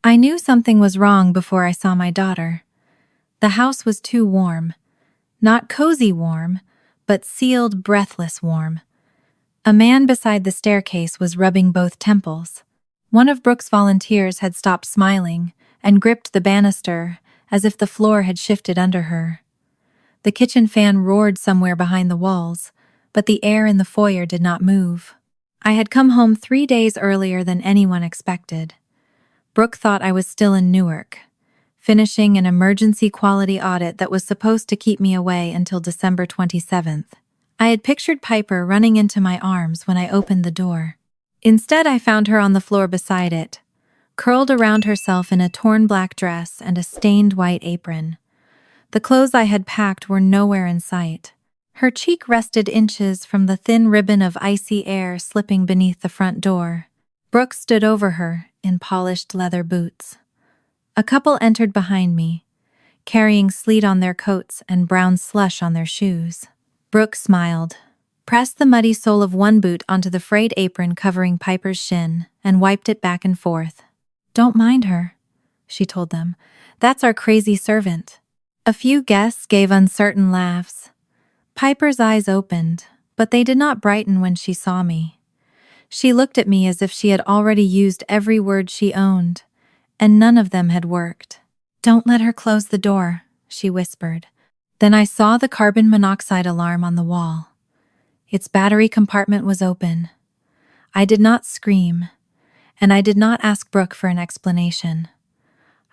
I knew something was wrong before I saw my daughter. The house was too warm. Not cozy warm, but sealed, breathless warm. A man beside the staircase was rubbing both temples. One of Brooke's volunteers had stopped smiling and gripped the banister as if the floor had shifted under her. The kitchen fan roared somewhere behind the walls, but the air in the foyer did not move. I had come home 3 days earlier than anyone expected. Brooke thought I was still in Newark, finishing an emergency quality audit that was supposed to keep me away until December 27th. I had pictured Piper running into my arms when I opened the door. Instead, I found her on the floor beside it, curled around herself in a torn black dress and a stained white apron. The clothes I had packed were nowhere in sight. Her cheek rested inches from the thin ribbon of icy air slipping beneath the front door. Brooke stood over her in polished leather boots. A couple entered behind me, carrying sleet on their coats and brown slush on their shoes. Brooke smiled, pressed the muddy sole of one boot onto the frayed apron covering Piper's shin, and wiped it back and forth. "Don't mind her," she told them. "That's our crazy servant." A few guests gave uncertain laughs. Piper's eyes opened, but they did not brighten when she saw me. She looked at me as if she had already used every word she owned, and none of them had worked. "Don't let her close the door," she whispered. Then I saw the carbon monoxide alarm on the wall. Its battery compartment was open. I did not scream, and I did not ask Brooke for an explanation.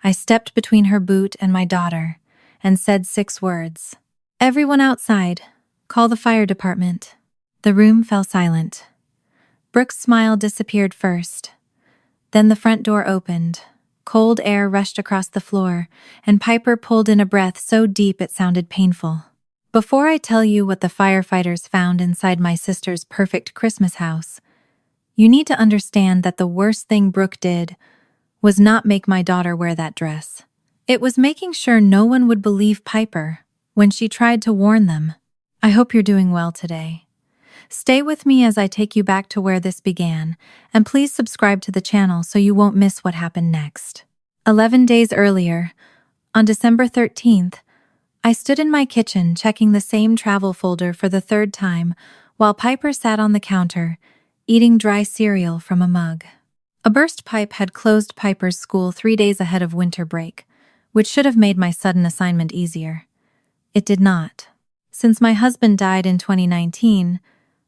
I stepped between her boot and my daughter and said 6 words. "Everyone outside. Call the fire department." The room fell silent. Brooke's smile disappeared first. Then the front door opened. Cold air rushed across the floor, and Piper pulled in a breath so deep it sounded painful. Before I tell you what the firefighters found inside my sister's perfect Christmas house, you need to understand that the worst thing Brooke did was not make my daughter wear that dress. It was making sure no one would believe Piper when she tried to warn them. I hope you're doing well today. Stay with me as I take you back to where this began, and please subscribe to the channel so you won't miss what happened next. 11 days earlier, on December 13th, I stood in my kitchen checking the same travel folder for the 3rd time while Piper sat on the counter, eating dry cereal from a mug. A burst pipe had closed Piper's school 3 days ahead of winter break, which should have made my sudden assignment easier. It did not. Since my husband died in 2019,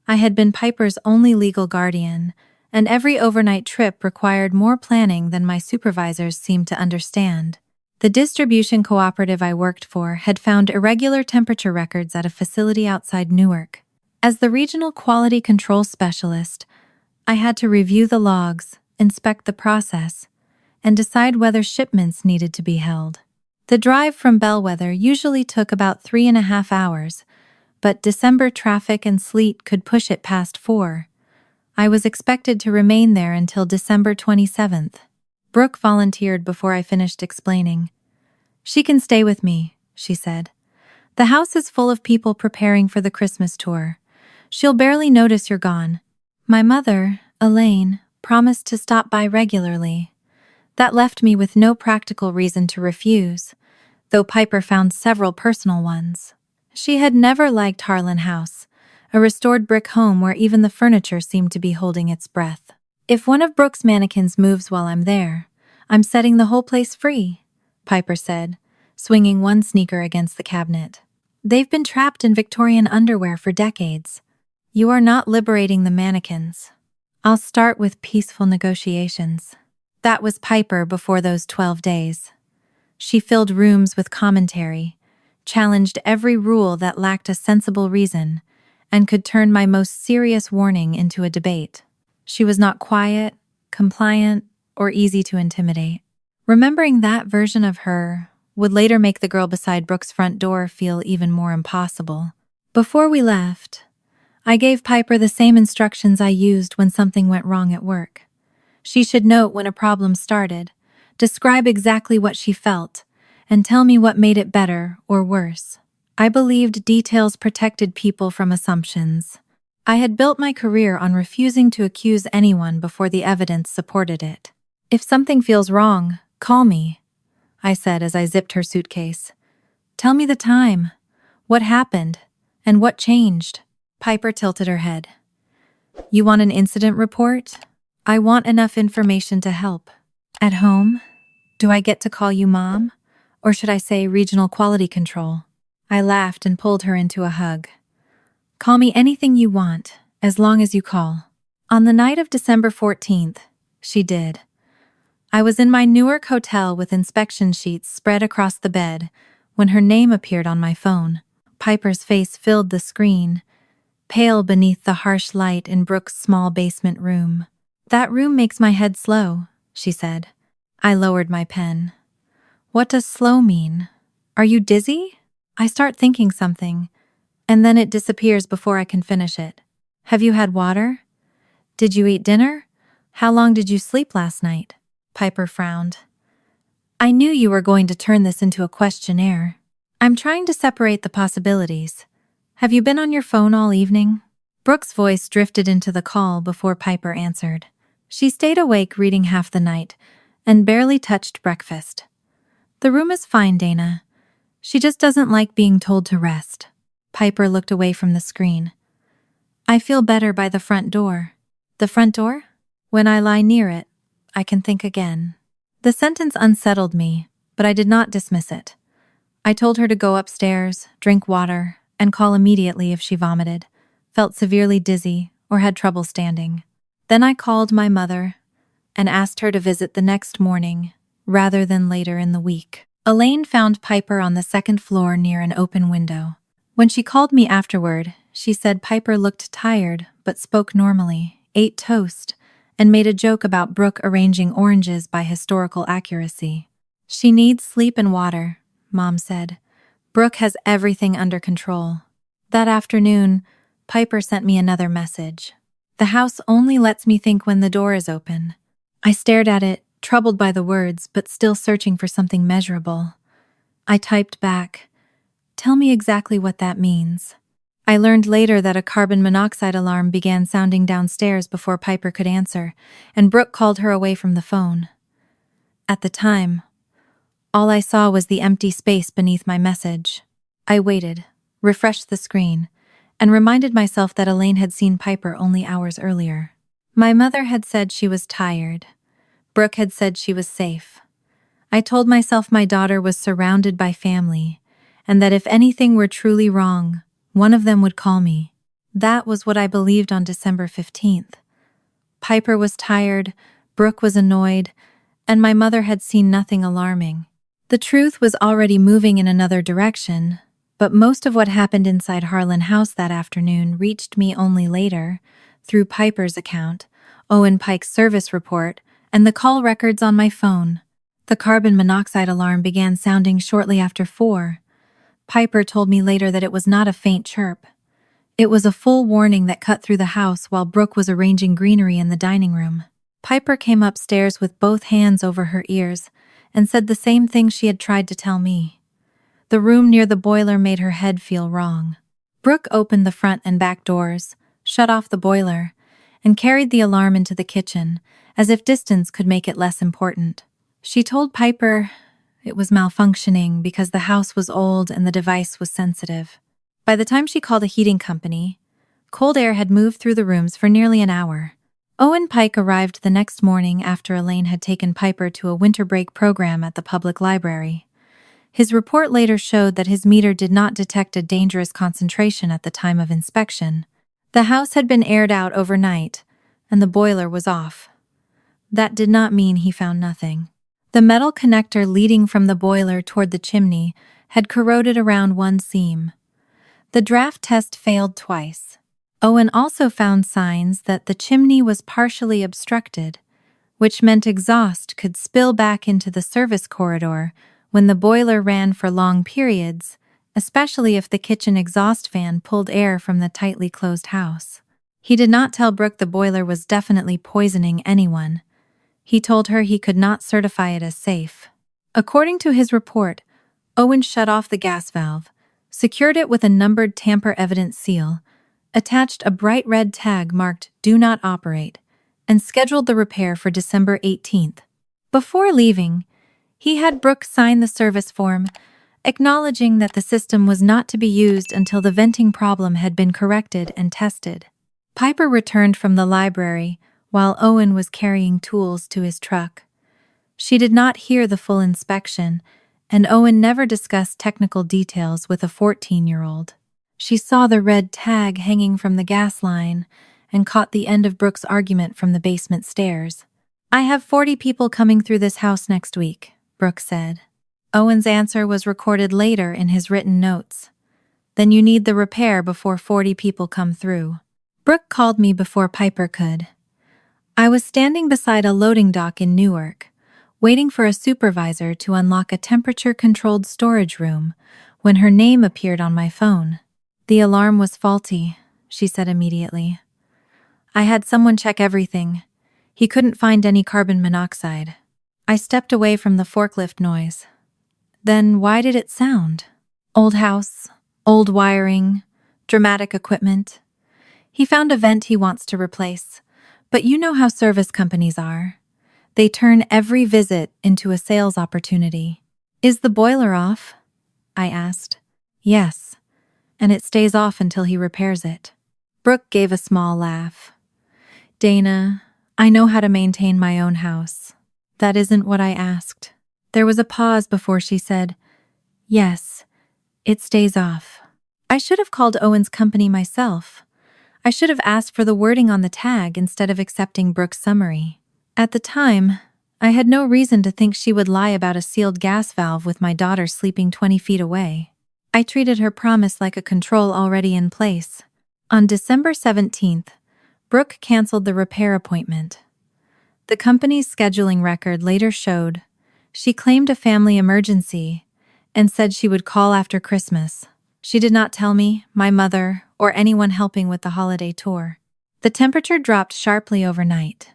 I had been Piper's only legal guardian, and every overnight trip required more planning than my supervisors seemed to understand. The distribution cooperative I worked for had found irregular temperature records at a facility outside Newark. As the regional quality control specialist, I had to review the logs, inspect the process, and decide whether shipments needed to be held. The drive from Bellwether usually took about 3.5 hours, but December traffic and sleet could push it past 4. I was expected to remain there until December 27th. Brooke volunteered before I finished explaining. "She can stay with me," she said. "The house is full of people preparing for the Christmas tour. She'll barely notice you're gone." My mother, Elaine, promised to stop by regularly. That left me with no practical reason to refuse, though Piper found several personal ones. She had never liked Harlan House, a restored brick home where even the furniture seemed to be holding its breath. "If one of Brooke's mannequins moves while I'm there, I'm setting the whole place free," Piper said, swinging one sneaker against the cabinet. "They've been trapped in Victorian underwear for decades. You are not liberating the mannequins. I'll start with peaceful negotiations." That was Piper before those 12 days. She filled rooms with commentary, challenged every rule that lacked a sensible reason, and could turn my most serious warning into a debate. She was not quiet, compliant, or easy to intimidate. Remembering that version of her would later make the girl beside Brooke's front door feel even more impossible. Before we left, I gave Piper the same instructions I used when something went wrong at work. She should note when a problem started, describe exactly what she felt, and tell me what made it better or worse. I believed details protected people from assumptions. I had built my career on refusing to accuse anyone before the evidence supported it. If something feels wrong, Call me, I said as I zipped her suitcase. Tell me the time. What happened? And what changed? Piper tilted her head. You want an incident report? I want enough information to help. At home? Do I get to call you Mom? Or should I say regional quality control? I laughed and pulled her into a hug. Call me anything you want, as long as you call. On the night of December 14th, she did. I was in my Newark hotel with inspection sheets spread across the bed when her name appeared on my phone. Piper's face filled the screen, pale beneath the harsh light in Brooke's small basement room. That room makes my head slow, she said. I lowered my pen. What does slow mean? Are you dizzy? I start thinking something, and then it disappears before I can finish it. Have you had water? Did you eat dinner? How long did you sleep last night? Piper frowned. I knew you were going to turn this into a questionnaire. I'm trying to separate the possibilities. Have you been on your phone all evening? Brooke's voice drifted into the call before Piper answered. She stayed awake reading half the night and barely touched breakfast. The room is fine, Dana. She just doesn't like being told to rest. Piper looked away from the screen. I feel better by the front door. The front door? When I lie near it, I can think again. The sentence unsettled me, but I did not dismiss it. I told her to go upstairs, drink water, and call immediately if she vomited, felt severely dizzy, or had trouble standing. Then I called my mother and asked her to visit the next morning, rather than later in the week. Elaine found Piper on the second floor near an open window. When she called me afterward, she said Piper looked tired but spoke normally, ate toast, and made a joke about Brooke arranging oranges by historical accuracy. She needs sleep and water, Mom said. Brooke has everything under control. That afternoon, Piper sent me another message. The house only lets me think when the door is open. I stared at it, troubled by the words, but still searching for something measurable. I typed back, tell me exactly what that means. I learned later that a carbon monoxide alarm began sounding downstairs before Piper could answer, and Brooke called her away from the phone. At the time, all I saw was the empty space beneath my message. I waited, refreshed the screen, and reminded myself that Elaine had seen Piper only hours earlier. My mother had said she was tired. Brooke had said she was safe. I told myself my daughter was surrounded by family, and that if anything were truly wrong, one of them would call me. That was what I believed on December 15th. Piper was tired, Brooke was annoyed, and my mother had seen nothing alarming. The truth was already moving in another direction, but most of what happened inside Harlan House that afternoon reached me only later, through Piper's account, Owen Pike's service report, and the call records on my phone. The carbon monoxide alarm began sounding shortly after 4. Piper told me later that it was not a faint chirp. It was a full warning that cut through the house while Brooke was arranging greenery in the dining room. Piper came upstairs with both hands over her ears and said the same thing she had tried to tell me. The room near the boiler made her head feel wrong. Brooke opened the front and back doors, shut off the boiler, and carried the alarm into the kitchen, as if distance could make it less important. She told Piper it was malfunctioning because the house was old and the device was sensitive. By the time she called a heating company, cold air had moved through the rooms for nearly an hour. Owen Pike arrived the next morning after Elaine had taken Piper to a winter break program at the public library. His report later showed that his meter did not detect a dangerous concentration at the time of inspection. The house had been aired out overnight, and the boiler was off. That did not mean he found nothing. The metal connector leading from the boiler toward the chimney had corroded around one seam. The draft test failed twice. Owen also found signs that the chimney was partially obstructed, which meant exhaust could spill back into the service corridor when the boiler ran for long periods, especially if the kitchen exhaust fan pulled air from the tightly closed house. He did not tell Brooke the boiler was definitely poisoning anyone. He told her he could not certify it as safe. According to his report, Owen shut off the gas valve, secured it with a numbered tamper-evident seal, attached a bright red tag marked "Do Not Operate," and scheduled the repair for December 18th. Before leaving, He had Brooke sign the service form, acknowledging that the system was not to be used until the venting problem had been corrected and tested. Piper returned from the library while Owen was carrying tools to his truck. She did not hear the full inspection, and Owen never discussed technical details with a 14-year-old. She saw the red tag hanging from the gas line and caught the end of Brooke's argument from the basement stairs. "I have 40 people coming through this house next week," Brooke said. Owen's answer was recorded later in his written notes. "Then you need the repair before 40 people come through." Brooke called me before Piper could. I was standing beside a loading dock in Newark, waiting for a supervisor to unlock a temperature-controlled storage room when her name appeared on my phone. "The alarm was faulty," she said immediately. "I had someone check everything. He couldn't find any carbon monoxide." I stepped away from the forklift noise. "Then why did it sound?" "Old house, old wiring, dramatic equipment. He found a vent he wants to replace, but you know how service companies are. They turn every visit into a sales opportunity." "Is the boiler off?" I asked. "Yes, and it stays off until he repairs it." Brooke gave a small laugh. "Dana, I know how to maintain my own house. That isn't what I asked." There was a pause before she said, "Yes, it stays off." I should have called Owen's company myself. I should have asked for the wording on the tag instead of accepting Brooke's summary. At the time, I had no reason to think she would lie about a sealed gas valve with my daughter sleeping 20 feet away. I treated her promise like a control already in place. On December 17th, Brooke canceled the repair appointment. The company's scheduling record later showed she claimed a family emergency and said she would call after Christmas. She did not tell me, my mother, or anyone helping with the holiday tour. The temperature dropped sharply overnight.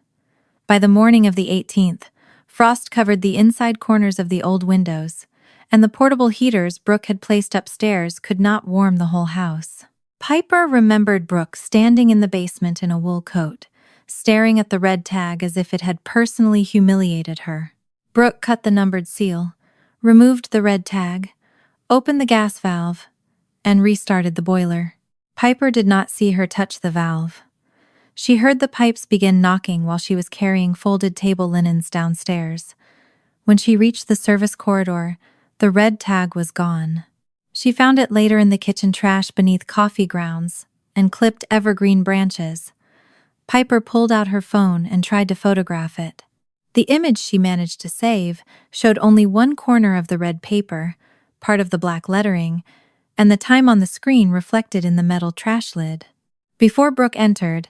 By the morning of the 18th, frost covered the inside corners of the old windows, and the portable heaters Brooke had placed upstairs could not warm the whole house. Piper remembered Brooke standing in the basement in a wool coat, staring at the red tag as if it had personally humiliated her. Brooke cut the numbered seal, removed the red tag, opened the gas valve, and restarted the boiler. Piper did not see her touch the valve. She heard the pipes begin knocking while she was carrying folded table linens downstairs. When she reached the service corridor, the red tag was gone. She found it later in the kitchen trash beneath coffee grounds and clipped evergreen branches. Piper pulled out her phone and tried to photograph it. The image she managed to save showed only one corner of the red paper, part of the black lettering, and the time on the screen reflected in the metal trash lid. Before Brooke entered,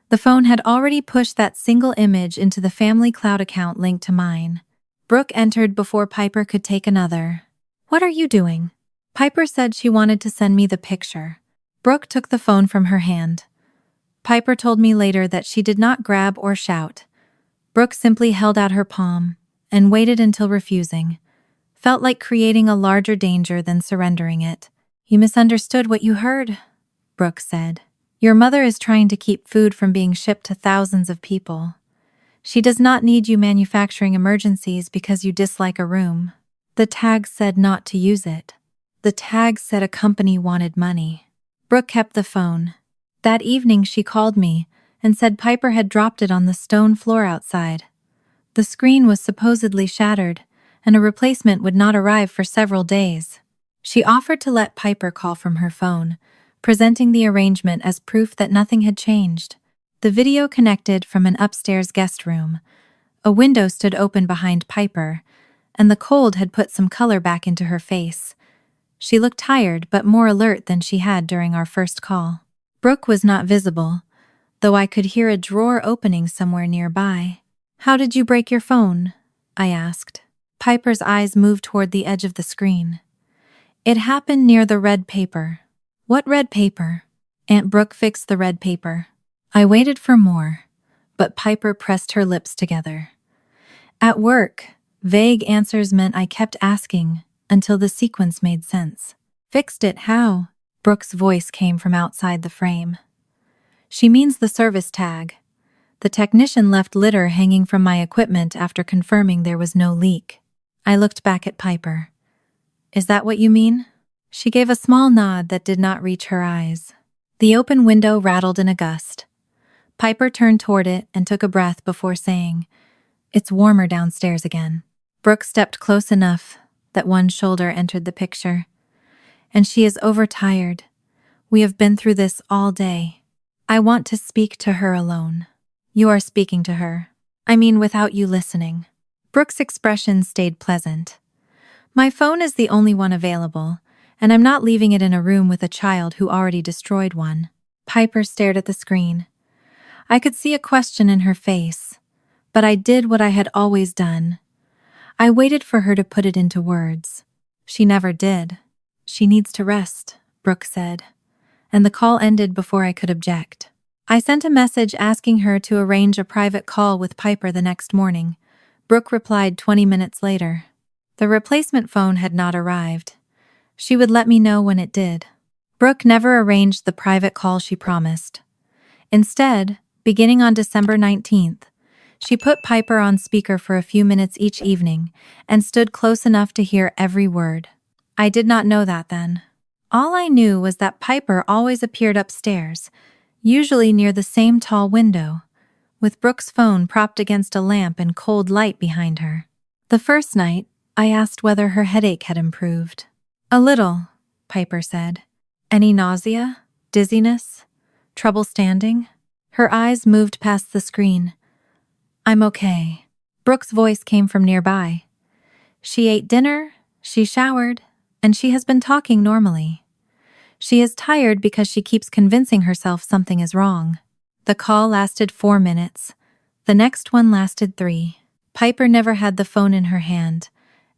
the phone had already pushed that single image into the family cloud account linked to mine. Brooke entered before Piper could take another. "What are you doing?" Piper said she wanted to send me the picture. Brooke took the phone from her hand. Piper told me later that she did not grab or shout. Brooke simply held out her palm and waited until refusing. Felt like creating a larger danger than surrendering it. "You misunderstood what you heard," Brooke said. "Your mother is trying to keep food from being shipped to thousands of people. She does not need you manufacturing emergencies because you dislike a room." The tag said not to use it. The tag said a company wanted money. Brooke kept the phone. That evening she called me and said Piper had dropped it on the stone floor outside. The screen was supposedly shattered, and a replacement would not arrive for several days. She offered to let Piper call from her phone, presenting the arrangement as proof that nothing had changed. The video connected from an upstairs guest room. A window stood open behind Piper, and the cold had put some color back into her face. She looked tired but more alert than she had during our first call. Brooke was not visible, though I could hear a drawer opening somewhere nearby. "How did you break your phone?" I asked. Piper's eyes moved toward the edge of the screen. "It happened near the red paper." "What red paper?" Aunt Brooke fixed the red paper. I waited for more, but Piper pressed her lips together. At work, vague answers meant I kept asking until the sequence made sense. "Fixed it, how?" Brooke's voice came from outside the frame. "She means the service tag. The technician left litter hanging from my equipment after confirming there was no leak." I looked back at Piper. Is that what you mean? She gave a small nod that did not reach her eyes. The open window rattled in a gust. Piper turned toward it and took a breath before saying, "It's warmer downstairs again." Brooke stepped close enough that one shoulder entered the picture. "And she is overtired. We have been through this all day. I want to speak to her alone." "You are speaking to her. I mean, without you listening." Brooke's expression stayed pleasant. "My phone is the only one available, and I'm not leaving it in a room with a child who already destroyed one." Piper stared at the screen. I could see a question in her face, but I did what I had always done. I waited for her to put it into words. She never did. "She needs to rest," Brooke said, and the call ended before I could object. I sent a message asking her to arrange a private call with Piper the next morning. Brooke replied 20 minutes later. The replacement phone had not arrived. She would let me know when it did. Brooke never arranged the private call she promised. Instead, beginning on December 19th, she put Piper on speaker for a few minutes each evening and stood close enough to hear every word. I did not know that then. All I knew was that Piper always appeared upstairs, usually near the same tall window, with Brooke's phone propped against a lamp and cold light behind her. The first night, I asked whether her headache had improved. "A little," Piper said. "Any nausea? Dizziness? Trouble standing?" Her eyes moved past the screen. "I'm okay." Brooke's voice came from nearby. "She ate dinner, she showered, and she has been talking normally. She is tired because she keeps convincing herself something is wrong." The call lasted 4 minutes. The next one lasted 3. Piper never had the phone in her hand,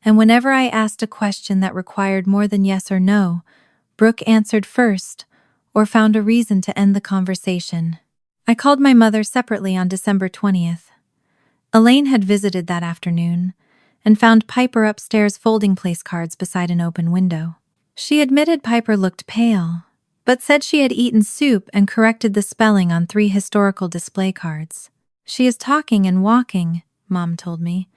and whenever I asked a question that required more than yes or no, Brooke answered first or found a reason to end the conversation. I called my mother separately on December 20th. Elaine had visited that afternoon and found Piper upstairs folding place cards beside an open window. She admitted Piper looked pale, but said she had eaten soup and corrected the spelling on 3 historical display cards. "She is talking and walking," Mom told me.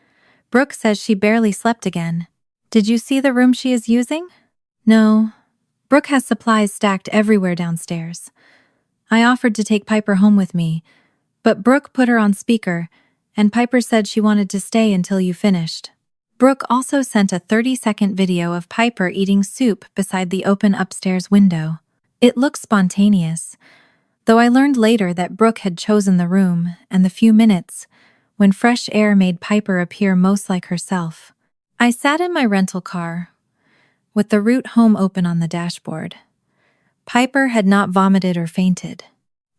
"Brooke says she barely slept again." "Did you see the room she is using?" "No. Brooke has supplies stacked everywhere downstairs. I offered to take Piper home with me, but Brooke put her on speaker, and Piper said she wanted to stay until you finished." Brooke also sent a 30-second video of Piper eating soup beside the open upstairs window. It looked spontaneous, though I learned later that Brooke had chosen the room and the few minutes when fresh air made Piper appear most like herself. I sat in my rental car, with the route home open on the dashboard. Piper had not vomited or fainted.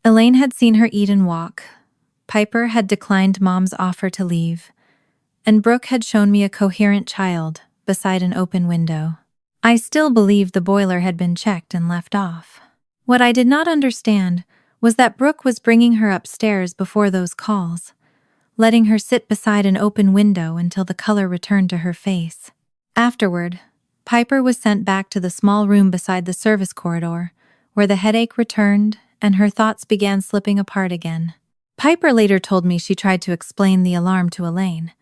Elaine had seen her eat and walk. Piper had declined Mom's offer to leave, and Brooke had shown me a coherent child beside an open window. I still believed the boiler had been checked and left off. What I did not understand was that Brooke was bringing her upstairs before those calls, letting her sit beside an open window until the color returned to her face. Afterward, Piper was sent back to the small room beside the service corridor, where the headache returned and her thoughts began slipping apart again. Piper later told me she tried to explain the alarm to Elaine.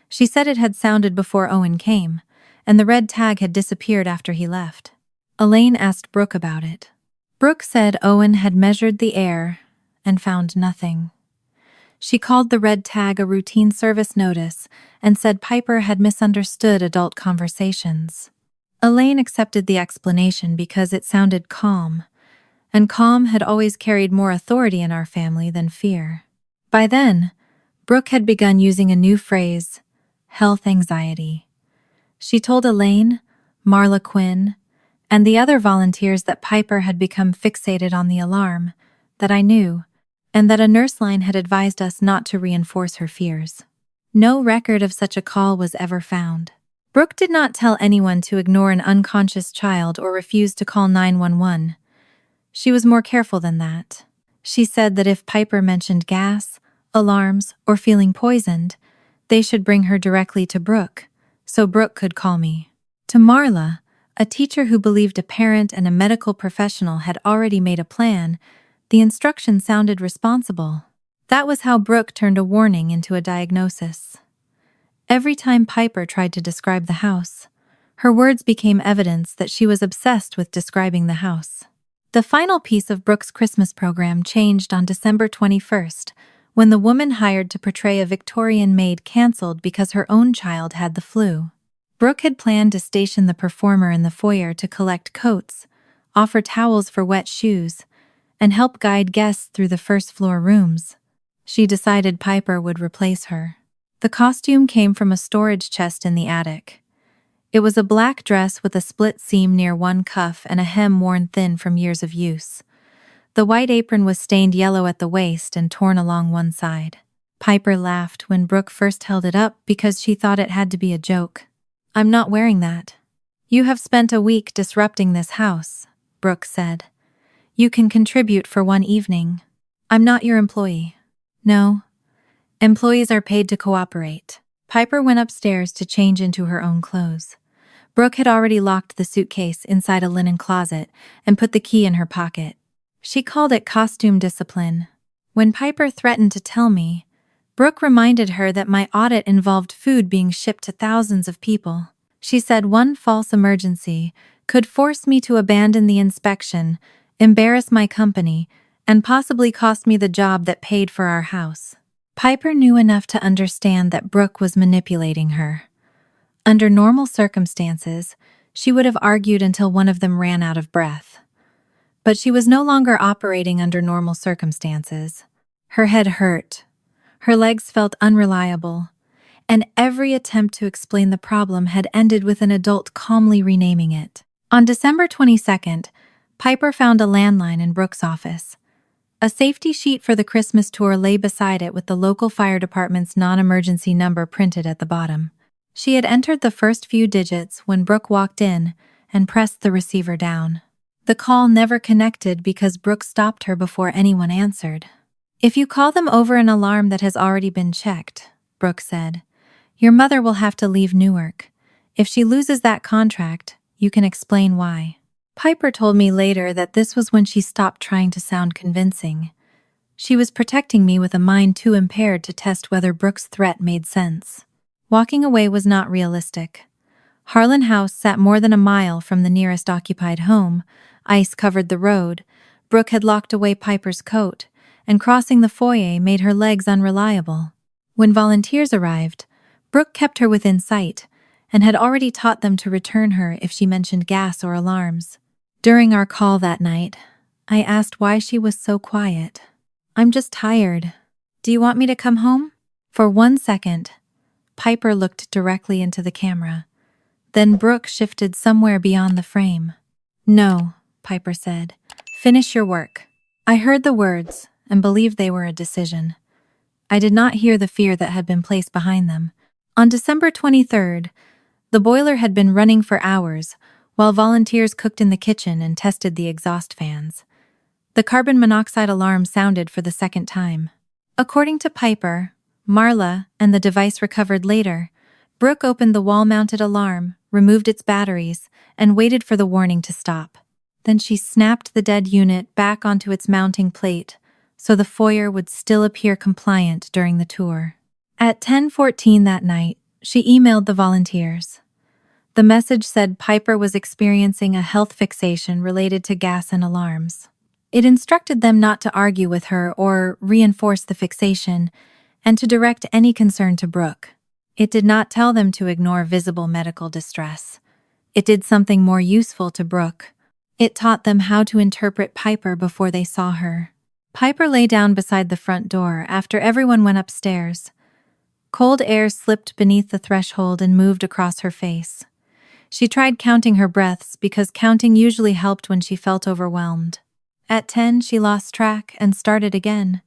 She said it had sounded before Owen came, and the red tag had disappeared after he left. Elaine asked Brooke about it. Brooke said Owen had measured the air and found nothing. She called the red tag a routine service notice and said Piper had misunderstood adult conversations. Elaine accepted the explanation because it sounded calm, and calm had always carried more authority in our family than fear. By then, Brooke had begun using a new phrase, health anxiety. She told Elaine, Marla Quinn, and the other volunteers that Piper had become fixated on the alarm, that I knew, and that a nurse line had advised us not to reinforce her fears. No record of such a call was ever found. Brooke did not tell anyone to ignore an unconscious child or refuse to call 911. She was more careful than that. She said that if Piper mentioned gas, alarms, or feeling poisoned, they should bring her directly to Brooke, so Brooke could call me. To Marla, a teacher who believed a parent and a medical professional had already made a plan, the instruction sounded responsible. That was how Brooke turned a warning into a diagnosis. Every time Piper tried to describe the house, her words became evidence that she was obsessed with describing the house. The final piece of Brooke's Christmas program changed on December 21st, when the woman hired to portray a Victorian maid canceled because her own child had the flu. Brooke had planned to station the performer in the foyer to collect coats, offer towels for wet shoes, and help guide guests through the first-floor rooms. She decided Piper would replace her. The costume came from a storage chest in the attic. It was a black dress with a split seam near one cuff and a hem worn thin from years of use. The white apron was stained yellow at the waist and torn along one side. Piper laughed when Brooke first held it up because she thought it had to be a joke. "I'm not wearing that." "You have spent a week disrupting this house," Brooke said. "You can contribute for one evening." "I'm not your employee." "No. Employees are paid to cooperate." Piper went upstairs to change into her own clothes. Brooke had already locked the suitcase inside a linen closet and put the key in her pocket. She called it costume discipline. When Piper threatened to tell me, Brooke reminded her that my audit involved food being shipped to thousands of people. She said one false emergency could force me to abandon the inspection, embarrass my company, and possibly cost me the job that paid for our house. Piper knew enough to understand that Brooke was manipulating her. Under normal circumstances, she would have argued until one of them ran out of breath. But she was no longer operating under normal circumstances. Her head hurt, her legs felt unreliable, and every attempt to explain the problem had ended with an adult calmly renaming it. On December 22nd, Piper found a landline in Brooke's office. A safety sheet for the Christmas tour lay beside it with the local fire department's non-emergency number printed at the bottom. She had entered the first few digits when Brooke walked in and pressed the receiver down. The call never connected because Brooke stopped her before anyone answered. "If you call them over an alarm that has already been checked," Brooke said, "your mother will have to leave Newark. If she loses that contract, you can explain why." Piper told me later that this was when she stopped trying to sound convincing. She was protecting me with a mind too impaired to test whether Brooke's threat made sense. Walking away was not realistic. Harlan House sat more than a mile from the nearest occupied home. Ice covered the road. Brooke had locked away Piper's coat, and crossing the foyer made her legs unreliable. When volunteers arrived, Brooke kept her within sight and had already taught them to return her if she mentioned gas or alarms. During our call that night, I asked why she was so quiet. "I'm just tired. Do you want me to come home?" For 1 second, Piper looked directly into the camera. Then Brooke shifted somewhere beyond the frame. "No," Piper said. "Finish your work." I heard the words and believed they were a decision. I did not hear the fear that had been placed behind them. On December 23rd, the boiler had been running for hours while volunteers cooked in the kitchen and tested the exhaust fans. The carbon monoxide alarm sounded for the second time. According to Piper, Marla, and the device recovered later, Brooke opened the wall-mounted alarm, removed its batteries, and waited for the warning to stop. Then she snapped the dead unit back onto its mounting plate so the foyer would still appear compliant during the tour. At 10:14 that night, she emailed the volunteers. The message said Piper was experiencing a health fixation related to gas and alarms. It instructed them not to argue with her or reinforce the fixation, and to direct any concern to Brooke. It did not tell them to ignore visible medical distress. It did something more useful to Brooke. It taught them how to interpret Piper before they saw her. Piper lay down beside the front door after everyone went upstairs. Cold air slipped beneath the threshold and moved across her face. She tried counting her breaths because counting usually helped when she felt overwhelmed. At 10, she lost track and started again.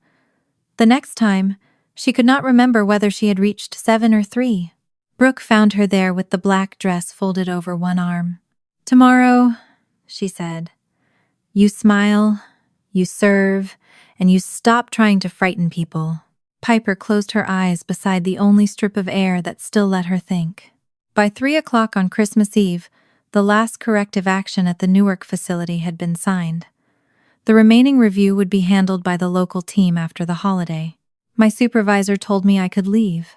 The next time, she could not remember whether she had reached 7 or 3. Brooke found her there with the black dress folded over one arm. "Tomorrow," she said, "you smile, you serve, and you stop trying to frighten people." Piper closed her eyes beside the only strip of air that still let her think. By 3 o'clock on Christmas Eve, the last corrective action at the Newark facility had been signed. The remaining review would be handled by the local team after the holiday. My supervisor told me I could leave,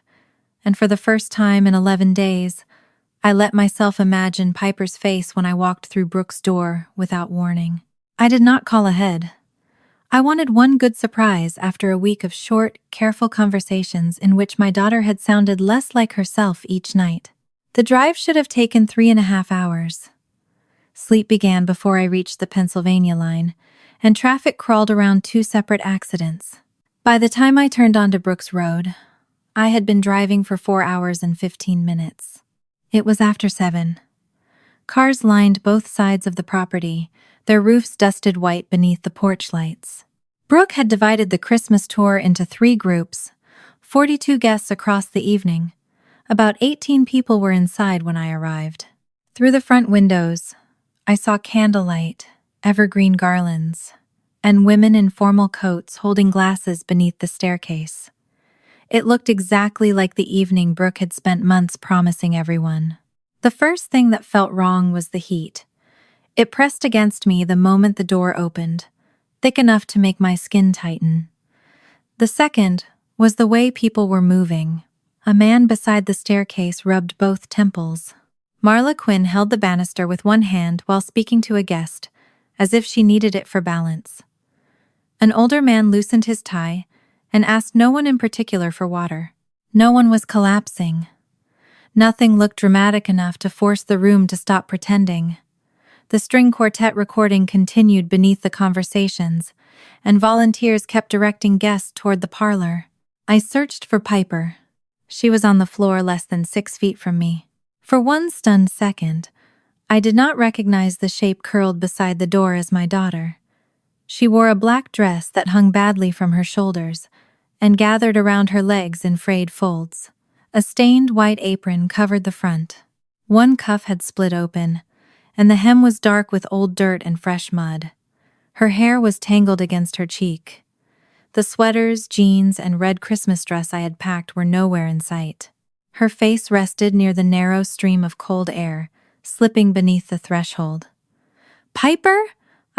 and for the first time in 11 days, I let myself imagine Piper's face when I walked through Brooke's door without warning. I did not call ahead. I wanted one good surprise after a week of short, careful conversations in which my daughter had sounded less like herself each night. The drive should have taken 3.5 hours. Sleep began before I reached the Pennsylvania line, and traffic crawled around 2 separate accidents. By the time I turned onto Brooks Road, I had been driving for 4 hours and 15 minutes. It was after 7. Cars lined both sides of the property, their roofs dusted white beneath the porch lights. Brooke had divided the Christmas tour into 3 groups, 42 guests across the evening. About 18 people were inside when I arrived. Through the front windows, I saw candlelight, evergreen garlands, and women in formal coats holding glasses beneath the staircase. It looked exactly like the evening Brooke had spent months promising everyone. The first thing that felt wrong was the heat. It pressed against me the moment the door opened, thick enough to make my skin tighten. The second was the way people were moving. A man beside the staircase rubbed both temples. Marla Quinn held the banister with one hand while speaking to a guest, as if she needed it for balance. An older man loosened his tie and asked no one in particular for water. No one was collapsing. Nothing looked dramatic enough to force the room to stop pretending. The string quartet recording continued beneath the conversations, and volunteers kept directing guests toward the parlor. I searched for Piper. She was on the floor less than 6 feet from me. For one stunned second, I did not recognize the shape curled beside the door as my daughter. She wore a black dress that hung badly from her shoulders and gathered around her legs in frayed folds. A stained white apron covered the front. One cuff had split open, and the hem was dark with old dirt and fresh mud. Her hair was tangled against her cheek. The sweaters, jeans, and red Christmas dress I had packed were nowhere in sight. Her face rested near the narrow stream of cold air, slipping beneath the threshold. "Piper?"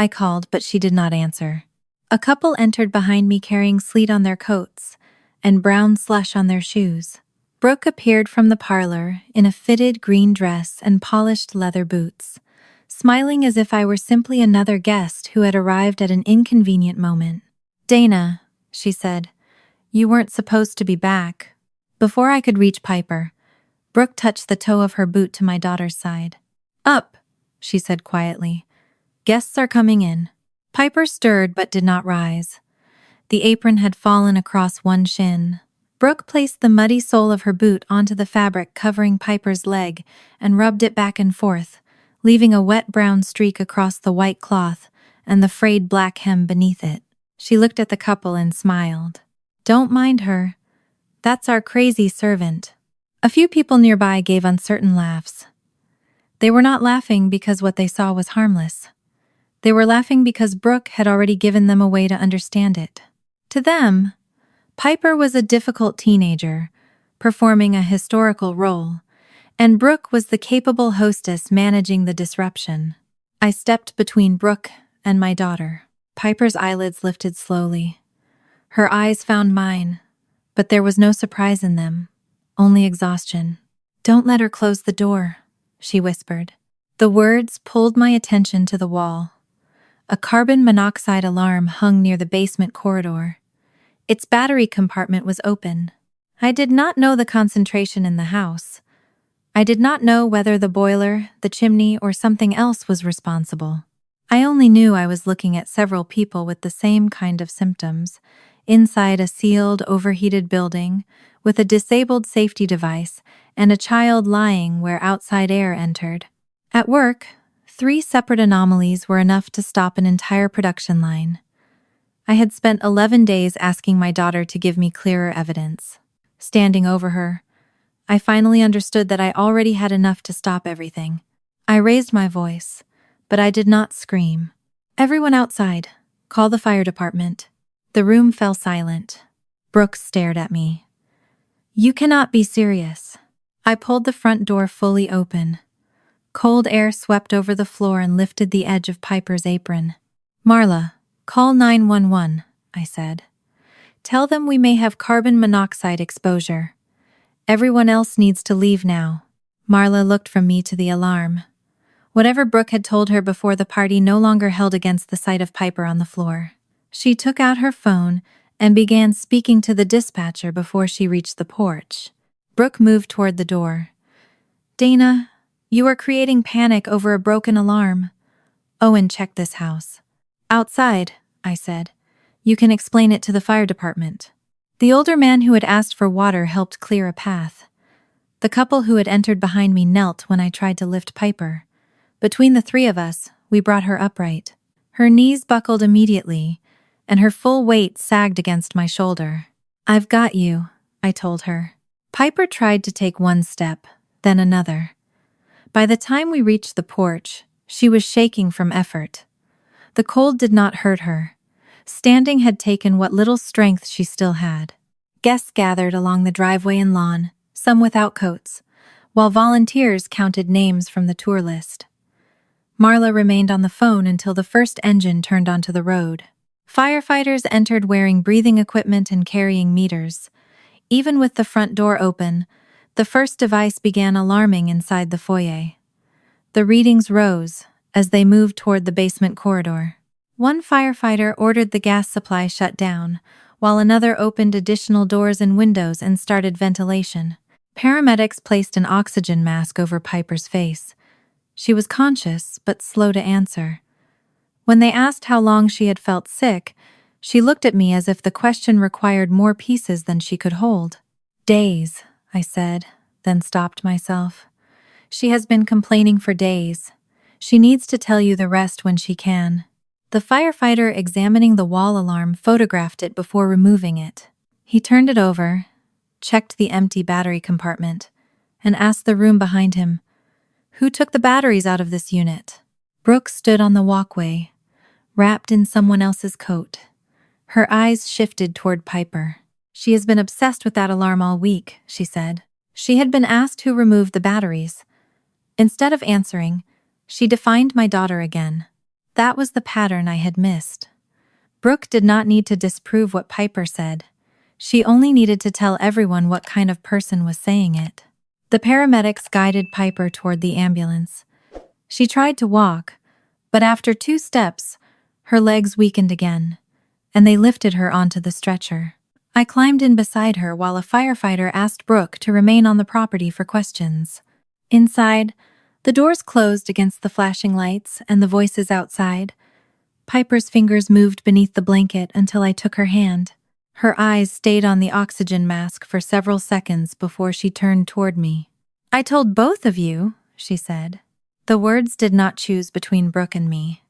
I called, but she did not answer. A couple entered behind me carrying sleet on their coats and brown slush on their shoes. Brooke appeared from the parlor in a fitted green dress and polished leather boots, smiling as if I were simply another guest who had arrived at an inconvenient moment. "Dana," she said, "you weren't supposed to be back." Before I could reach Piper, Brooke touched the toe of her boot to my daughter's side. "Up," she said quietly. "Guests are coming in." Piper stirred but did not rise. The apron had fallen across one shin. Brooke placed the muddy sole of her boot onto the fabric covering Piper's leg and rubbed it back and forth, leaving a wet brown streak across the white cloth and the frayed black hem beneath it. She looked at the couple and smiled. "Don't mind her. That's our crazy servant." A few people nearby gave uncertain laughs. They were not laughing because what they saw was harmless. They were laughing because Brooke had already given them a way to understand it. To them, Piper was a difficult teenager, performing a historical role, and Brooke was the capable hostess managing the disruption. I stepped between Brooke and my daughter. Piper's eyelids lifted slowly. Her eyes found mine, but there was no surprise in them, only exhaustion. "Don't let her close the door," she whispered. The words pulled my attention to the wall. A carbon monoxide alarm hung near the basement corridor. Its battery compartment was open. I did not know the concentration in the house. I did not know whether the boiler, the chimney, or something else was responsible. I only knew I was looking at several people with the same kind of symptoms, inside a sealed, overheated building, with a disabled safety device and a child lying where outside air entered. At work, 3 separate anomalies were enough to stop an entire production line. I had spent 11 days asking my daughter to give me clearer evidence. Standing over her, I finally understood that I already had enough to stop everything. I raised my voice, but I did not scream. "Everyone outside, call the fire department." The room fell silent. Brooke stared at me. "You cannot be serious." I pulled the front door fully open. Cold air swept over the floor and lifted the edge of Piper's apron. "Marla, call 911, I said. "Tell them we may have carbon monoxide exposure. Everyone else needs to leave now. Marla looked from me to the alarm. Whatever Brooke had told her before the party no longer held against the sight of Piper on the floor. She took out her phone and began speaking to the dispatcher before she reached the porch. Brooke moved toward the door. Dana, you are creating panic over a broken alarm. Owen checked this house. Outside, I said. You can explain it to the fire department. The older man who had asked for water helped clear a path. The couple who had entered behind me knelt when I tried to lift Piper. Between the three of us, we brought her upright. Her knees buckled immediately, and her full weight sagged against my shoulder. I've got you, I told her. Piper tried to take one step, then another. By the time we reached the porch, she was shaking from effort. The cold did not hurt her. Standing had taken what little strength she still had. Guests gathered along the driveway and lawn, some without coats, while volunteers counted names from the tour list. Marla remained on the phone until the first engine turned onto the road. Firefighters entered wearing breathing equipment and carrying meters. Even with the front door open, the first device began alarming inside the foyer. The readings rose as they moved toward the basement corridor. One firefighter ordered the gas supply shut down, while another opened additional doors and windows and started ventilation. Paramedics placed an oxygen mask over Piper's face. She was conscious, but slow to answer. When they asked how long she had felt sick, she looked at me as if the question required more pieces than she could hold. Days, I said, then stopped myself. She has been complaining for days. She needs to tell you the rest when she can. The firefighter examining the wall alarm photographed it before removing it. He turned it over, checked the empty battery compartment, and asked the room behind him, "Who took the batteries out of this unit?" Brooke stood on the walkway, wrapped in someone else's coat. Her eyes shifted toward Piper. "She has been obsessed with that alarm all week," she said. She had been asked who removed the batteries. Instead of answering, she defined my daughter again. That was the pattern I had missed. Brooke did not need to disprove what Piper said. She only needed to tell everyone what kind of person was saying it. The paramedics guided Piper toward the ambulance. She tried to walk, but after 2 steps, her legs weakened again, and they lifted her onto the stretcher. I climbed in beside her while a firefighter asked Brooke to remain on the property for questions. Inside, the doors closed against the flashing lights and the voices outside. Piper's fingers moved beneath the blanket until I took her hand. Her eyes stayed on the oxygen mask for several seconds before she turned toward me. "I told both of you," she said. The words did not choose between Brooke and me.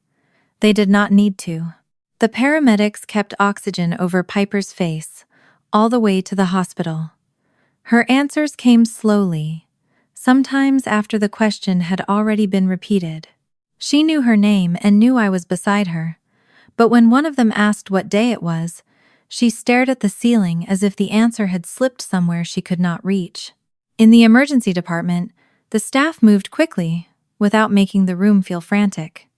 They did not need to. The paramedics kept oxygen over Piper's face, all the way to the hospital. Her answers came slowly, sometimes after the question had already been repeated. She knew her name and knew I was beside her, but when one of them asked what day it was, she stared at the ceiling as if the answer had slipped somewhere she could not reach. In the emergency department, the staff moved quickly, without making the room feel frantic.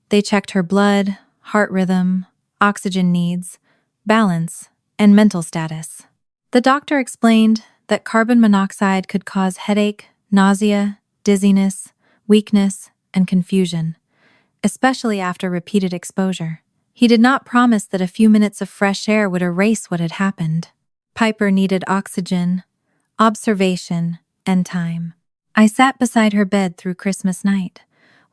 They checked her blood, heart rhythm, oxygen needs, balance, and mental status. The doctor explained that carbon monoxide could cause headache, nausea, dizziness, weakness, and confusion, especially after repeated exposure. He did not promise that a few minutes of fresh air would erase what had happened. Piper needed oxygen, observation, and time. I sat beside her bed through Christmas night,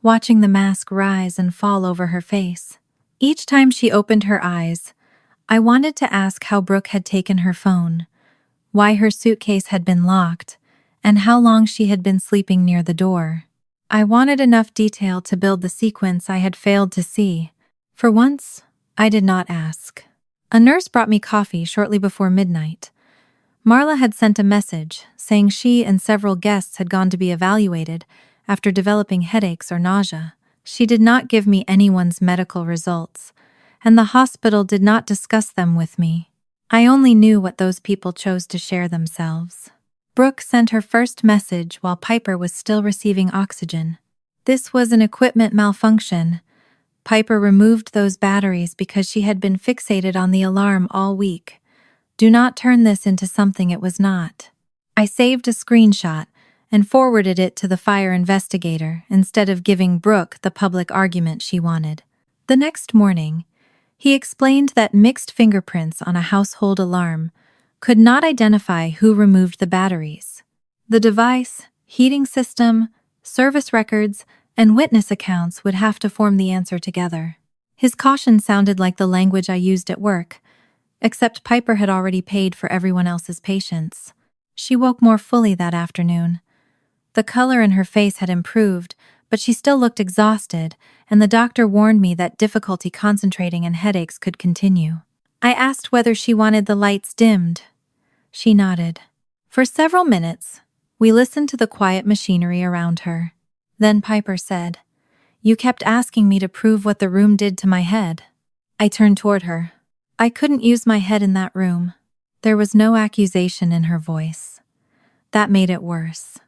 watching the mask rise and fall over her face. Each time she opened her eyes, I wanted to ask how Brooke had taken her phone, why her suitcase had been locked, and how long she had been sleeping near the door. I wanted enough detail to build the sequence I had failed to see. For once, I did not ask. A nurse brought me coffee shortly before midnight. Marla had sent a message saying she and several guests had gone to be evaluated after developing headaches or nausea. She did not give me anyone's medical results, and the hospital did not discuss them with me. I only knew what those people chose to share themselves. Brooke sent her first message while Piper was still receiving oxygen. This was an equipment malfunction. Piper removed those batteries because she had been fixated on the alarm all week. Do not turn this into something it was not. I saved a screenshot and forwarded it to the fire investigator instead of giving Brooke the public argument she wanted. The next morning, he explained that mixed fingerprints on a household alarm could not identify who removed the batteries. The device, heating system, service records, and witness accounts would have to form the answer together. His caution sounded like the language I used at work, except Piper had already paid for everyone else's patience. She woke more fully that afternoon. The color in her face had improved, but she still looked exhausted, and the doctor warned me that difficulty concentrating and headaches could continue. I asked whether she wanted the lights dimmed. She nodded. For several minutes, we listened to the quiet machinery around her. Then Piper said, "You kept asking me to prove what the room did to my head." I turned toward her. I couldn't use my head in that room. There was no accusation in her voice. That made it worse.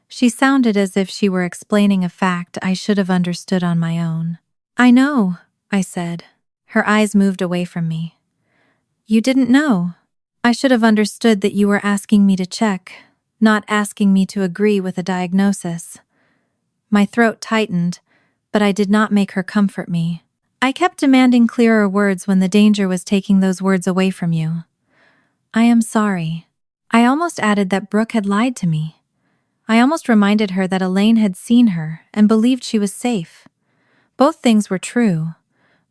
She sounded as if she were explaining a fact I should have understood on my own. "I know," I said. Her eyes moved away from me. "You didn't know. I should have understood that you were asking me to check, not asking me to agree with a diagnosis." My throat tightened, but I did not make her comfort me. I kept demanding clearer words when the danger was taking those words away from you. "I am sorry." I almost added that Brooke had lied to me. I almost reminded her that Elaine had seen her and believed she was safe. Both things were true,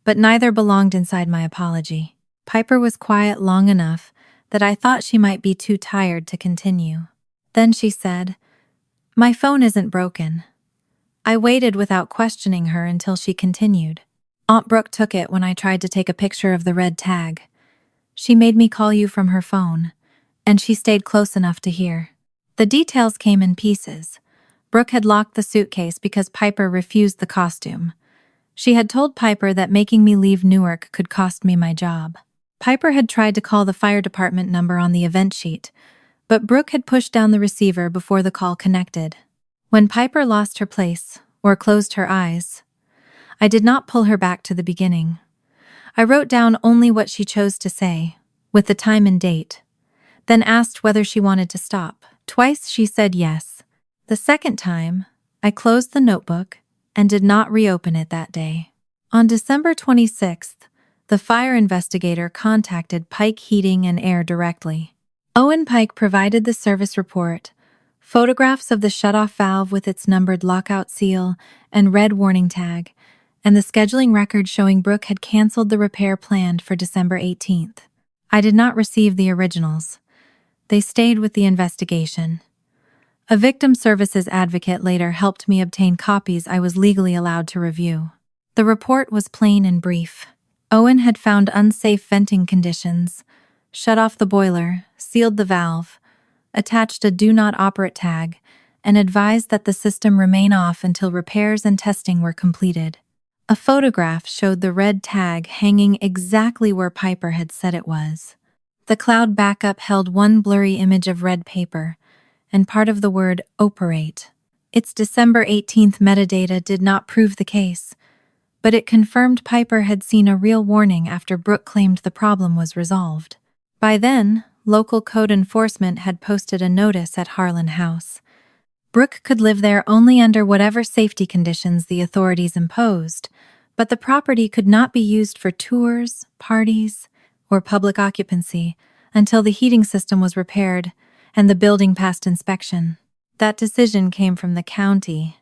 but neither belonged inside my apology. Piper was quiet long enough that I thought she might be too tired to continue. Then she said, "My phone isn't broken." I waited without questioning her until she continued. "Aunt Brooke took it when I tried to take a picture of the red tag. She made me call you from her phone, and she stayed close enough to hear." The details came in pieces. Brooke had locked the suitcase because Piper refused the costume. She had told Piper that making me leave Newark could cost me my job. Piper had tried to call the fire department number on the event sheet, but Brooke had pushed down the receiver before the call connected. When Piper lost her place, or closed her eyes, I did not pull her back to the beginning. I wrote down only what she chose to say, with the time and date, then asked whether she wanted to stop. Twice she said yes. The second time, I closed the notebook and did not reopen it that day. On December 26th, the fire investigator contacted Pike Heating and Air directly. Owen Pike provided the service report, photographs of the shutoff valve with its numbered lockout seal and red warning tag, and the scheduling record showing Brooke had canceled the repair planned for December 18th. I did not receive the originals. They stayed with the investigation. A victim services advocate later helped me obtain copies I was legally allowed to review. The report was plain and brief. Owen had found unsafe venting conditions, shut off the boiler, sealed the valve, attached a do not operate tag, and advised that the system remain off until repairs and testing were completed. A photograph showed the red tag hanging exactly where Piper had said it was. The cloud backup held one blurry image of red paper and part of the word operate. Its December 18th metadata did not prove the case, but it confirmed Piper had seen a real warning after Brooke claimed the problem was resolved. By then, local code enforcement had posted a notice at Harlan House. Brooke could live there only under whatever safety conditions the authorities imposed, but the property could not be used for tours, parties, or public occupancy until the heating system was repaired and the building passed inspection. That decision came from the county,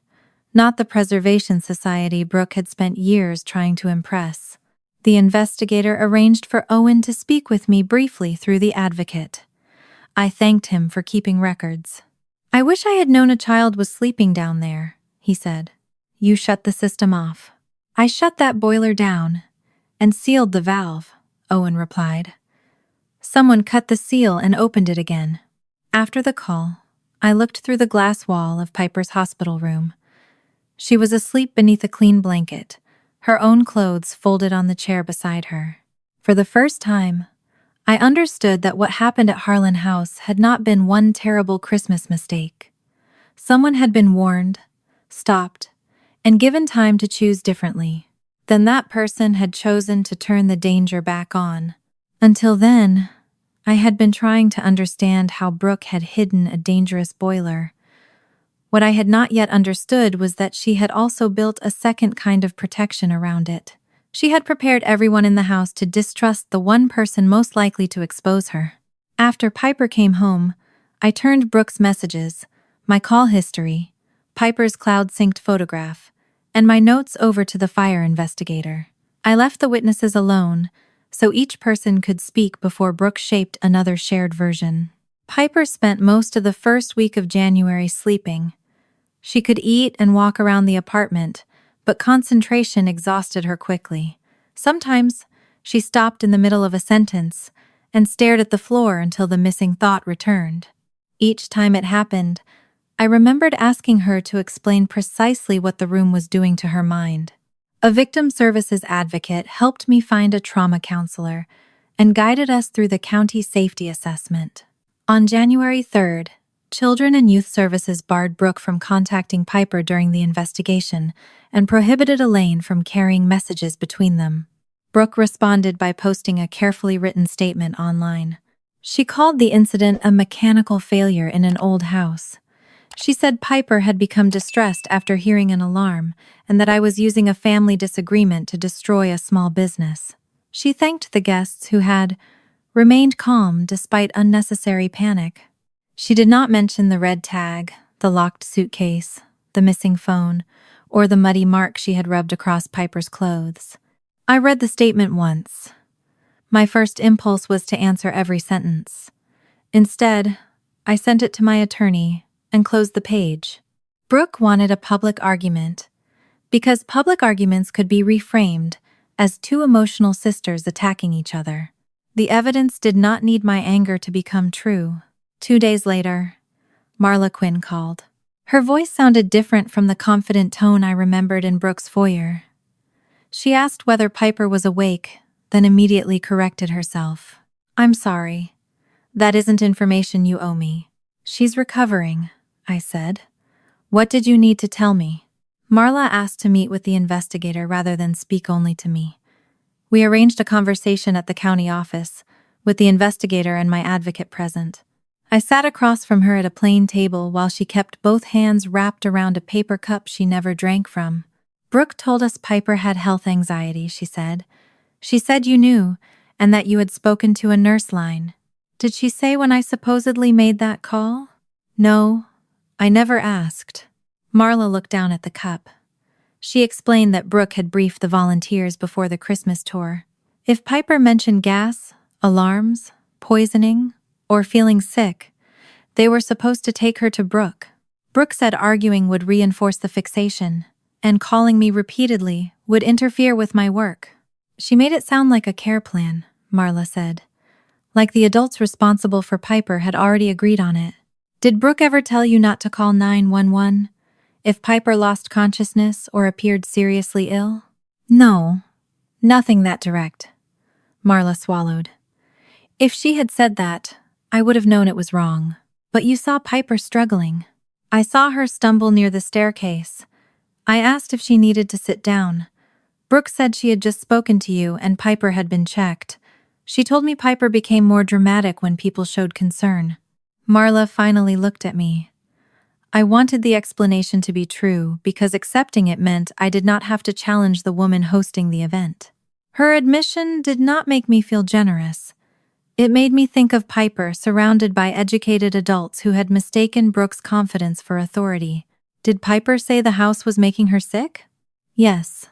not the Preservation Society Brooke had spent years trying to impress. The investigator arranged for Owen to speak with me briefly through the advocate. I thanked him for keeping records. "I wish I had known a child was sleeping down there," he said. "You shut the system off." "I shut that boiler down and sealed the valve," Owen replied. "Someone cut the seal and opened it again." After the call, I looked through the glass wall of Piper's hospital room. She was asleep beneath a clean blanket, her own clothes folded on the chair beside her. For the first time, I understood that what happened at Harlan House had not been one terrible Christmas mistake. Someone had been warned, stopped, and given time to choose differently. Then that person had chosen to turn the danger back on. Until then, I had been trying to understand how Brooke had hidden a dangerous boiler. What I had not yet understood was that she had also built a second kind of protection around it. She had prepared everyone in the house to distrust the one person most likely to expose her. After Piper came home, I turned Brooke's messages, my call history, Piper's cloud-synced photograph, and my notes over to the fire investigator. I left the witnesses alone, so each person could speak before Brooke shaped another shared version. Piper spent most of the first week of January sleeping. She could eat and walk around the apartment, but concentration exhausted her quickly. Sometimes, she stopped in the middle of a sentence and stared at the floor until the missing thought returned. Each time it happened, I remembered asking her to explain precisely what the room was doing to her mind. A victim services advocate helped me find a trauma counselor and guided us through the county safety assessment. On January 3rd, Children and Youth Services barred Brooke from contacting Piper during the investigation and prohibited Elaine from carrying messages between them. Brooke responded by posting a carefully written statement online. She called the incident a mechanical failure in an old house. She said Piper had become distressed after hearing an alarm and that I was using a family disagreement to destroy a small business. She thanked the guests who had remained calm despite unnecessary panic. She did not mention the red tag, the locked suitcase, the missing phone, or the muddy mark she had rubbed across Piper's clothes. I read the statement once. My first impulse was to answer every sentence. Instead, I sent it to my attorney and closed the page. Brooke wanted a public argument, because public arguments could be reframed as two emotional sisters attacking each other. The evidence did not need my anger to become true. 2 days later, Marla Quinn called. Her voice sounded different from the confident tone I remembered in Brooke's foyer. She asked whether Piper was awake, then immediately corrected herself. "I'm sorry. That isn't information you owe me." "She's recovering," I said. "What did you need to tell me?" Marla asked to meet with the investigator rather than speak only to me. We arranged a conversation at the county office, with the investigator and my advocate present. I sat across from her at a plain table while she kept both hands wrapped around a paper cup she never drank from. "Brooke told us Piper had health anxiety," she said. "She said you knew, and that you had spoken to a nurse line. Did she say when I supposedly made that call?" "No, I never asked." Marla looked down at the cup. She explained that Brooke had briefed the volunteers before the Christmas tour. If Piper mentioned gas, alarms, poisoning, or feeling sick, they were supposed to take her to Brooke. Brooke said arguing would reinforce the fixation, and calling me repeatedly would interfere with my work. "She made it sound like a care plan," Marla said. "Like the adults responsible for Piper had already agreed on it." "Did Brooke ever tell you not to call 911 if Piper lost consciousness or appeared seriously ill?" "No, nothing that direct." Marla swallowed. "If she had said that, I would have known it was wrong. But you saw Piper struggling." "I saw her stumble near the staircase. I asked if she needed to sit down. Brooke said she had just spoken to you and Piper had been checked. She told me Piper became more dramatic when people showed concern." Marla finally looked at me. I wanted the explanation to be true because accepting it meant I did not have to challenge the woman hosting the event. Her admission did not make me feel generous. It made me think of Piper surrounded by educated adults who had mistaken Brooke's confidence for authority. "Did Piper say the house was making her sick?" "Yes.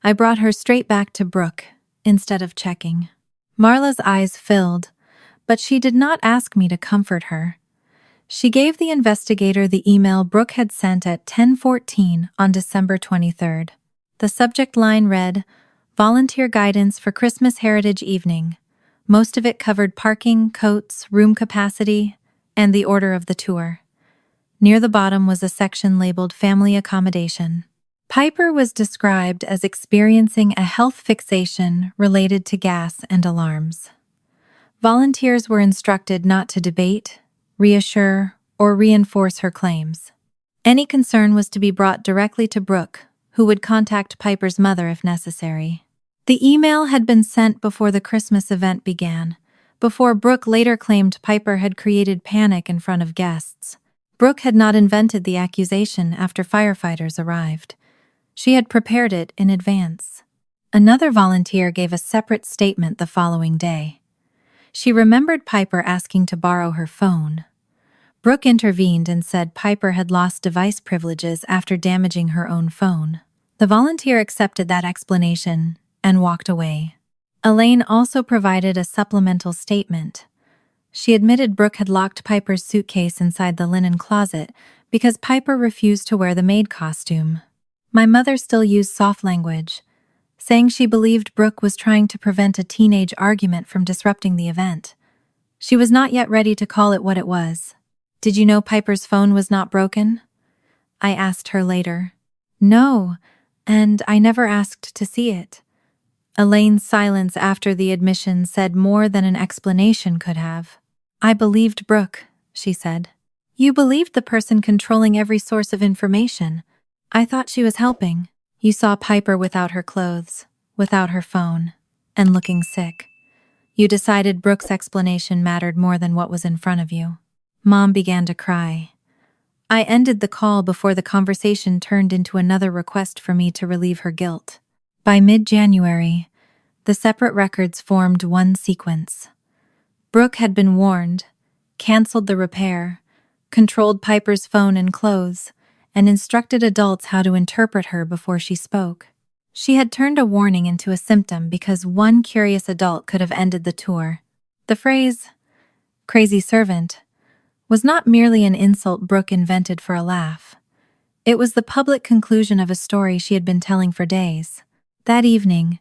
I brought her straight back to Brooke instead of checking." Marla's eyes filled, but she did not ask me to comfort her. She gave the investigator the email Brooke had sent at 10:14 on December 23rd. The subject line read, "Volunteer Guidance for Christmas Heritage Evening." Most of it covered parking, coats, room capacity, and the order of the tour. Near the bottom was a section labeled Family Accommodation. Piper was described as experiencing a health fixation related to gas and alarms. Volunteers were instructed not to debate, reassure, or reinforce her claims. Any concern was to be brought directly to Brooke, who would contact Piper's mother if necessary. The email had been sent before the Christmas event began, before Brooke later claimed Piper had created panic in front of guests. Brooke had not invented the accusation after firefighters arrived. She had prepared it in advance. Another volunteer gave a separate statement the following day. She remembered Piper asking to borrow her phone. Brooke intervened and said Piper had lost device privileges after damaging her own phone. The volunteer accepted that explanation and walked away. Elaine also provided a supplemental statement. She admitted Brooke had locked Piper's suitcase inside the linen closet because Piper refused to wear the maid costume. My mother still used soft language, saying she believed Brooke was trying to prevent a teenage argument from disrupting the event. She was not yet ready to call it what it was. "Did you know Piper's phone was not broken?" I asked her later. "No, and I never asked to see it." Elaine's silence after the admission said more than an explanation could have. "I believed Brooke," she said. "You believed the person controlling every source of information. I thought she was helping. You saw Piper without her clothes, without her phone, and looking sick. You decided Brooke's explanation mattered more than what was in front of you." Mom began to cry. I ended the call before the conversation turned into another request for me to relieve her guilt. By mid-January, the separate records formed one sequence. Brooke had been warned, canceled the repair, controlled Piper's phone and clothes, and instructed adults how to interpret her before she spoke. She had turned a warning into a symptom because one curious adult could have ended the tour. The phrase, "crazy servant," was not merely an insult Brooke invented for a laugh. It was the public conclusion of a story she had been telling for days. That evening,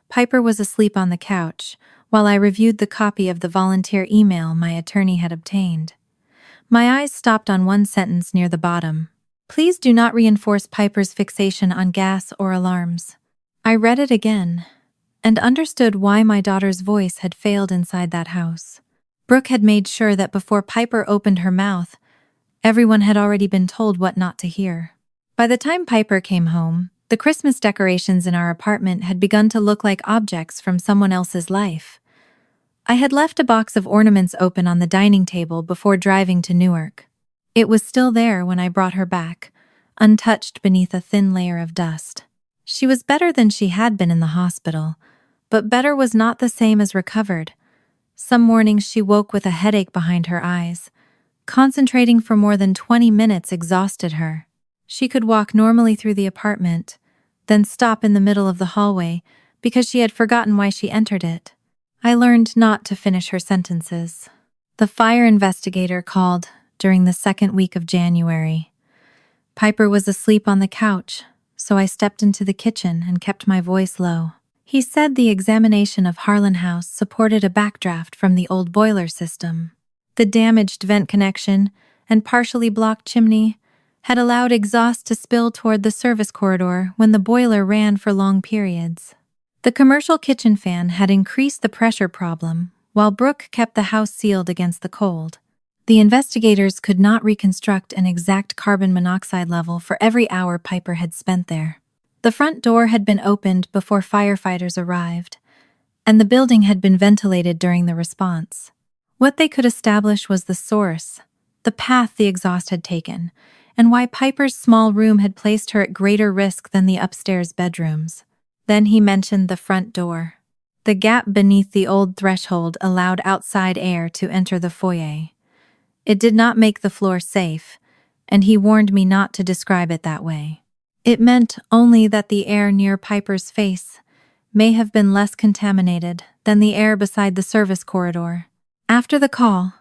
Piper was asleep on the couch while I reviewed the copy of the volunteer email my attorney had obtained. My eyes stopped on one sentence near the bottom. "Please do not reinforce Piper's fixation on gas or alarms." I read it again and understood why my daughter's voice had failed inside that house. Brooke had made sure that before Piper opened her mouth, everyone had already been told what not to hear. By the time Piper came home, the Christmas decorations in our apartment had begun to look like objects from someone else's life. I had left a box of ornaments open on the dining table before driving to Newark. It was still there when I brought her back, untouched beneath a thin layer of dust. She was better than she had been in the hospital, but better was not the same as recovered. Some mornings she woke with a headache behind her eyes. Concentrating for more than 20 minutes exhausted her. She could walk normally through the apartment, then stop in the middle of the hallway because she had forgotten why she entered it. I learned not to finish her sentences. The fire investigator called during the second week of January. Piper was asleep on the couch, so I stepped into the kitchen and kept my voice low. He said the examination of Harlan House supported a backdraft from the old boiler system. The damaged vent connection and partially blocked chimney had allowed exhaust to spill toward the service corridor when the boiler ran for long periods. The commercial kitchen fan had increased the pressure problem, while Brooke kept the house sealed against the cold. The investigators could not reconstruct an exact carbon monoxide level for every hour Piper had spent there. The front door had been opened before firefighters arrived, and the building had been ventilated during the response. What they could establish was the source, the path the exhaust had taken, and why Piper's small room had placed her at greater risk than the upstairs bedrooms. Then he mentioned the front door. The gap beneath the old threshold allowed outside air to enter the foyer. It did not make the floor safe, and he warned me not to describe it that way. It meant only that the air near Piper's face may have been less contaminated than the air beside the service corridor. After the call,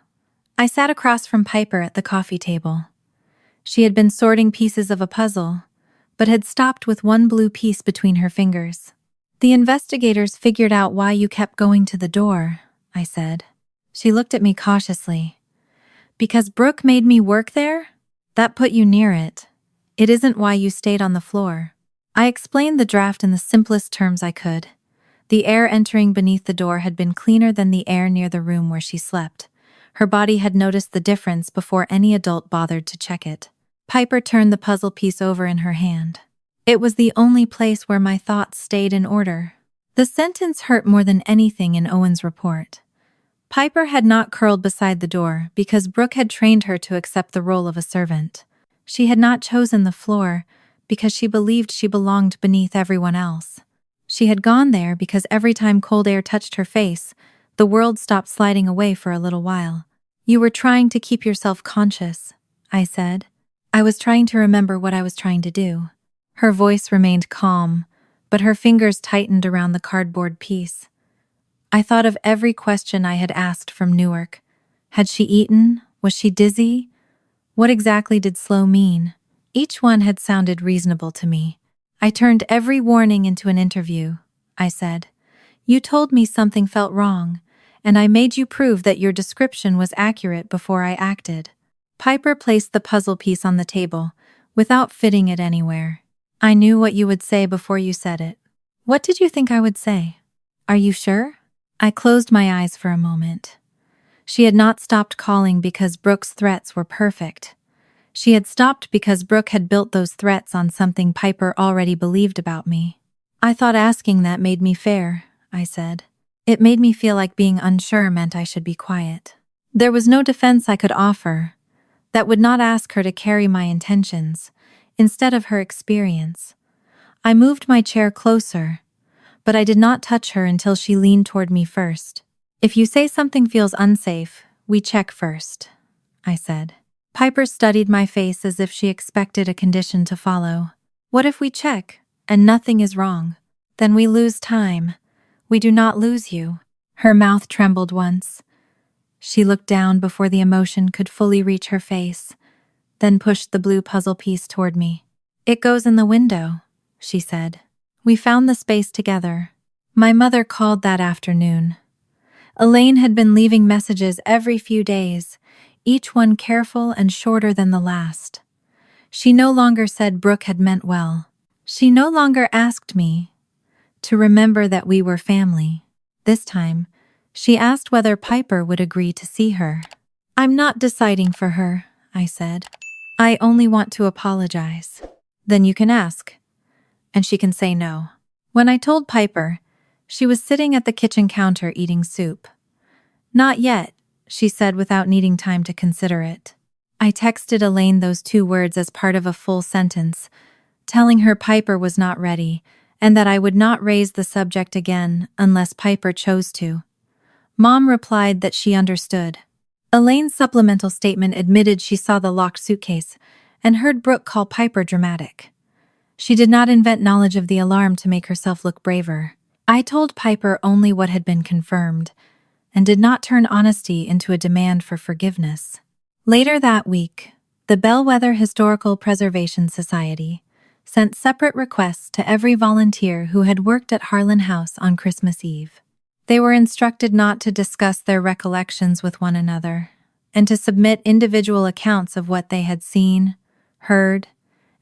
I sat across from Piper at the coffee table. She had been sorting pieces of a puzzle, but had stopped with one blue piece between her fingers. "The investigators figured out why you kept going to the door," I said. She looked at me cautiously. "Because Brooke made me work there? That put you near it. It isn't why you stayed on the floor." I explained the draft in the simplest terms I could. The air entering beneath the door had been cleaner than the air near the room where she slept. Her body had noticed the difference before any adult bothered to check it. Piper turned the puzzle piece over in her hand. It was the only place where my thoughts stayed in order. The sentence hurt more than anything in Owen's report. Piper had not curled beside the door because Brooke had trained her to accept the role of a servant. She had not chosen the floor because she believed she belonged beneath everyone else. She had gone there because every time cold air touched her face, the world stopped sliding away for a little while. "You were trying to keep yourself conscious," I said. I was trying to remember what I was trying to do. Her voice remained calm, but her fingers tightened around the cardboard piece. I thought of every question I had asked from Newark. Had she eaten? Was she dizzy? What exactly did slow mean? Each one had sounded reasonable to me. "I turned every warning into an interview," I said. "You told me something felt wrong, and I made you prove that your description was accurate before I acted." Piper placed the puzzle piece on the table, without fitting it anywhere. "I knew what you would say before you said it." "What did you think I would say?" "Are you sure?" I closed my eyes for a moment. She had not stopped calling because Brooke's threats were perfect. She had stopped because Brooke had built those threats on something Piper already believed about me. "I thought asking that made me fair," I said. "It made me feel like being unsure meant I should be quiet." There was no defense I could offer that would not ask her to carry my intentions instead of her experience. I moved my chair closer, but I did not touch her until she leaned toward me first. "If you say something feels unsafe, we check first," I said. Piper studied my face as if she expected a condition to follow. "What if we check, and nothing is wrong? Then we lose time. We do not lose you." Her mouth trembled once. She looked down before the emotion could fully reach her face, then pushed the blue puzzle piece toward me. "It goes in the window," she said. We found the space together. My mother called that afternoon. Elaine had been leaving messages every few days, each one careful and shorter than the last. She no longer said Brooke had meant well. She no longer asked me to remember that we were family. This time, she asked whether Piper would agree to see her. "I'm not deciding for her," I said. "I only want to apologize." "Then you can ask, and she can say no." When I told Piper, she was sitting at the kitchen counter eating soup. "Not yet," she said without needing time to consider it. I texted Elaine those 2 words as part of a full sentence, telling her Piper was not ready and that I would not raise the subject again unless Piper chose to. Mom replied that she understood. Elaine's supplemental statement admitted she saw the locked suitcase and heard Brooke call Piper dramatic. She did not invent knowledge of the alarm to make herself look braver. I told Piper only what had been confirmed, and did not turn honesty into a demand for forgiveness. Later that week, the Bellwether Historical Preservation Society sent separate requests to every volunteer who had worked at Harlan House on Christmas Eve. They were instructed not to discuss their recollections with one another, and to submit individual accounts of what they had seen, heard,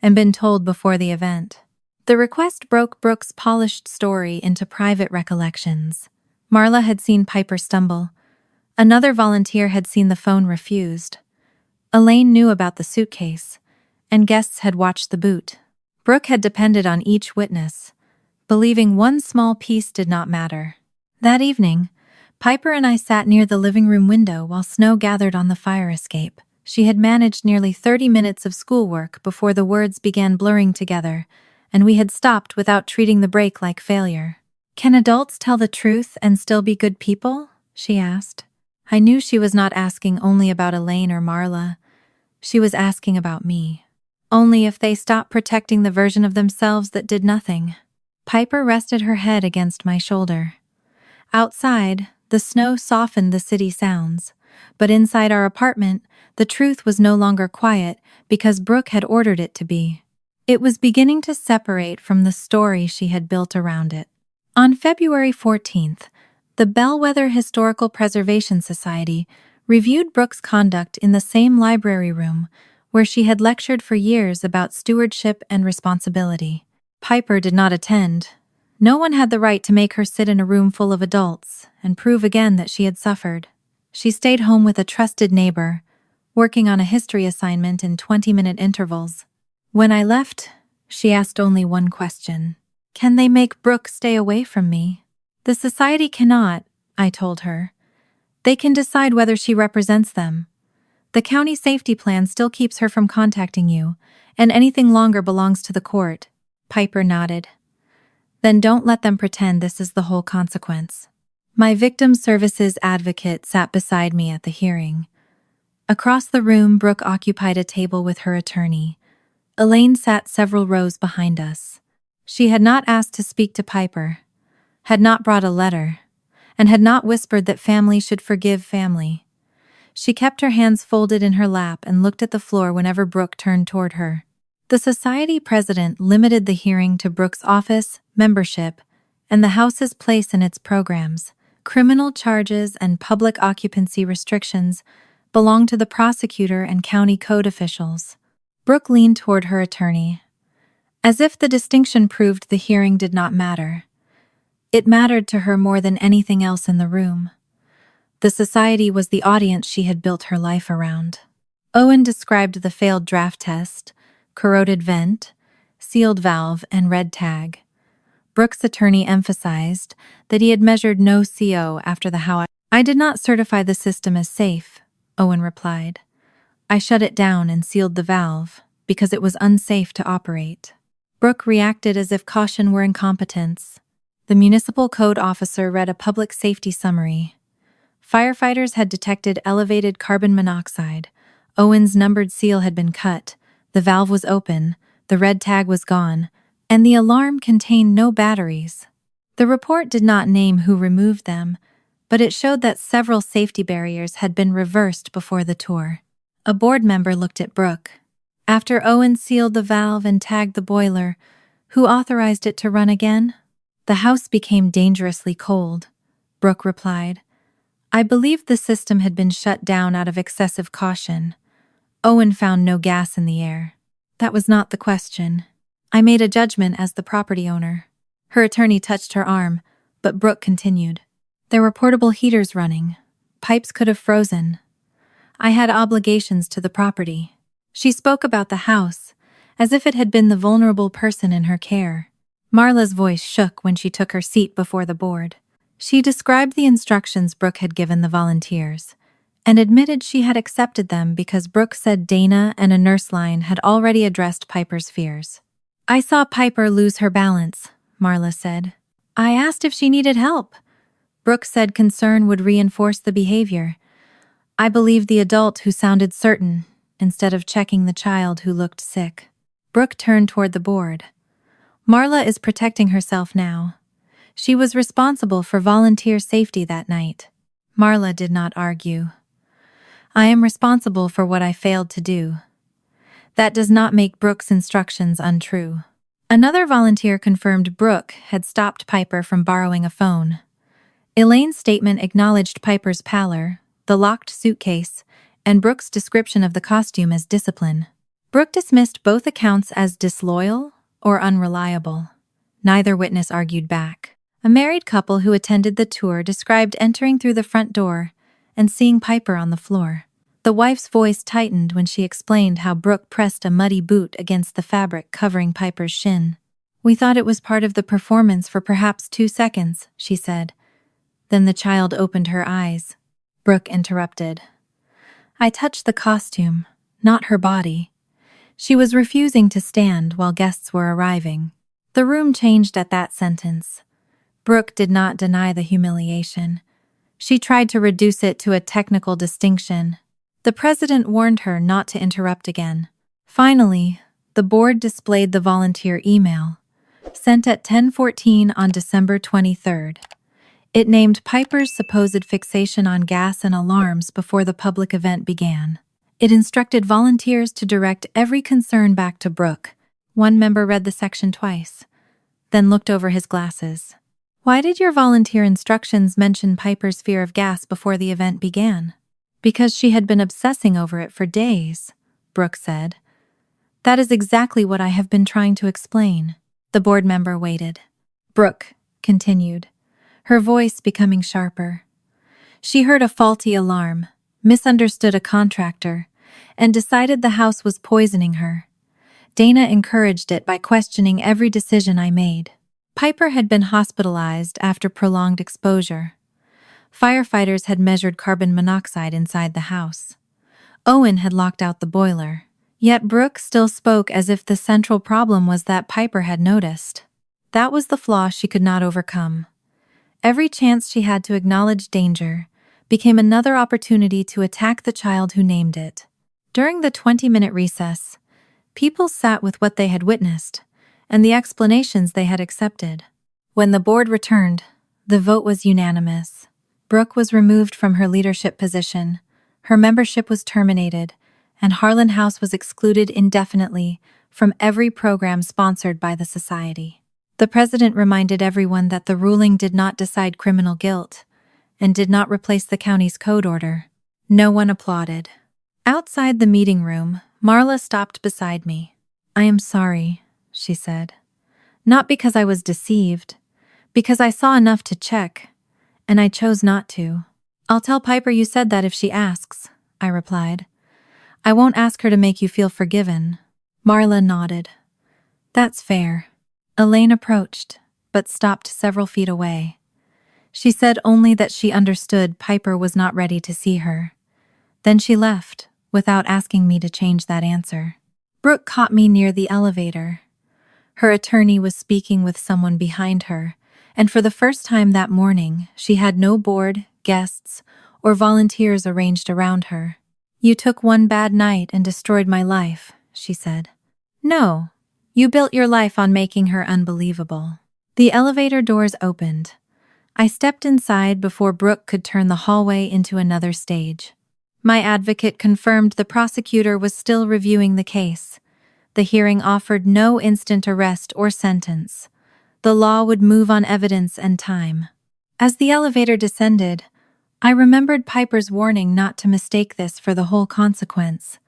and been told before the event. The request broke Brooke's polished story into private recollections. Marla had seen Piper stumble. Another volunteer had seen the phone refused. Elaine knew about the suitcase, and guests had watched the boot. Brooke had depended on each witness, believing one small piece did not matter. That evening, Piper and I sat near the living room window while snow gathered on the fire escape. She had managed nearly 30 minutes of schoolwork before the words began blurring together, and we had stopped without treating the break like failure. "Can adults tell the truth and still be good people?" she asked. I knew she was not asking only about Elaine or Marla. She was asking about me. Only if they stopped protecting the version of themselves that did nothing. Piper rested her head against my shoulder. Outside, the snow softened the city sounds, but inside our apartment, the truth was no longer quiet because Brooke had ordered it to be. It was beginning to separate from the story she had built around it. On February 14th, the Bellwether Historical Preservation Society reviewed Brooke's conduct in the same library room where she had lectured for years about stewardship and responsibility. Piper did not attend. No one had the right to make her sit in a room full of adults and prove again that she had suffered. She stayed home with a trusted neighbor, working on a history assignment in 20-minute intervals. When I left, she asked only one question. "Can they make Brooke stay away from me?" "The society cannot," I told her. They can decide whether she represents them. The county safety plan still keeps her from contacting you, and anything longer belongs to the court. Piper nodded. Then don't let them pretend this is the whole consequence. My victim services advocate sat beside me at the hearing. Across the room, Brooke occupied a table with her attorney. Elaine sat several rows behind us. She had not asked to speak to Piper, had not brought a letter, and had not whispered that family should forgive family. She kept her hands folded in her lap and looked at the floor whenever Brooke turned toward her. The society president limited the hearing to Brooke's office, membership, and the house's place in its programs. Criminal charges and public occupancy restrictions belonged to the prosecutor and county code officials. Brooke leaned toward her attorney, as if the distinction proved the hearing did not matter. It mattered to her more than anything else in the room. The society was the audience she had built her life around. Owen described the failed draft test, corroded vent, sealed valve, and red tag. Brooke's attorney emphasized that he had measured no CO after the how. I did not certify the system as safe, Owen replied. I shut it down and sealed the valve because it was unsafe to operate. Brooke reacted as if caution were incompetence. The municipal code officer read a public safety summary. Firefighters had detected elevated carbon monoxide. Owen's numbered seal had been cut. The valve was open, the red tag was gone, and the alarm contained no batteries. The report did not name who removed them, but it showed that several safety barriers had been reversed before the tour. A board member looked at Brooke. After Owen sealed the valve and tagged the boiler, who authorized it to run again? The house became dangerously cold, Brooke replied. I believed the system had been shut down out of excessive caution. Owen found no gas in the air. That was not the question. I made a judgment as the property owner. Her attorney touched her arm, but Brooke continued. There were portable heaters running. Pipes could have frozen. I had obligations to the property. She spoke about the house, as if it had been the vulnerable person in her care. Marla's voice shook when she took her seat before the board. She described the instructions Brooke had given the volunteers, and admitted she had accepted them because Brooke said Dana and a nurse line had already addressed Piper's fears. I saw Piper lose her balance, Marla said. I asked if she needed help. Brooke said concern would reinforce the behavior. I believed the adult who sounded certain, instead of checking the child who looked sick. Brooke turned toward the board. Marla is protecting herself now. She was responsible for volunteer safety that night. Marla did not argue. I am responsible for what I failed to do. That does not make Brooke's instructions untrue. Another volunteer confirmed Brooke had stopped Piper from borrowing a phone. Elaine's statement acknowledged Piper's pallor, the locked suitcase, and Brooke's description of the costume as discipline. Brooke dismissed both accounts as disloyal or unreliable. Neither witness argued back. A married couple who attended the tour described entering through the front door and seeing Piper on the floor. The wife's voice tightened when she explained how Brooke pressed a muddy boot against the fabric covering Piper's shin. We thought it was part of the performance for perhaps 2 seconds, she said. Then the child opened her eyes. Brooke interrupted. I touched the costume, not her body. She was refusing to stand while guests were arriving. The room changed at that sentence. Brooke did not deny the humiliation. She tried to reduce it to a technical distinction. The president warned her not to interrupt again. Finally, the board displayed the volunteer email, sent at 10:14 on December 23rd. It named Piper's supposed fixation on gas and alarms before the public event began. It instructed volunteers to direct every concern back to Brooke. One member read the section twice, then looked over his glasses. Why did your volunteer instructions mention Piper's fear of gas before the event began? Because she had been obsessing over it for days, Brooke said. That is exactly what I have been trying to explain. The board member waited. Brooke continued, her voice becoming sharper. She heard a faulty alarm, misunderstood a contractor, and decided the house was poisoning her. Dana encouraged it by questioning every decision I made. Piper had been hospitalized after prolonged exposure. Firefighters had measured carbon monoxide inside the house. Owen had locked out the boiler. Yet Brooke still spoke as if the central problem was that Piper had noticed. That was the flaw she could not overcome. Every chance she had to acknowledge danger became another opportunity to attack the child who named it. During the 20-minute recess, people sat with what they had witnessed and the explanations they had accepted. When the board returned, the vote was unanimous. Brooke was removed from her leadership position, her membership was terminated, and Harlan House was excluded indefinitely from every program sponsored by the society. The president reminded everyone that the ruling did not decide criminal guilt and did not replace the county's code order. No one applauded. Outside the meeting room, Marla stopped beside me. "I am sorry," she said. "Not because I was deceived, because I saw enough to check, and I chose not to." "I'll tell Piper you said that if she asks," I replied. "I won't ask her to make you feel forgiven." Marla nodded. "That's fair." Elaine approached, but stopped several feet away. She said only that she understood Piper was not ready to see her. Then she left, without asking me to change that answer. Brooke caught me near the elevator. Her attorney was speaking with someone behind her, and for the first time that morning, she had no board, guests, or volunteers arranged around her. "You took one bad night and destroyed my life," she said. "No, you built your life on making her unbelievable." The elevator doors opened. I stepped inside before Brooke could turn the hallway into another stage. My advocate confirmed the prosecutor was still reviewing the case. The hearing offered no instant arrest or sentence. The law would move on evidence and time. As the elevator descended, I remembered Piper's warning not to mistake this for the whole consequence.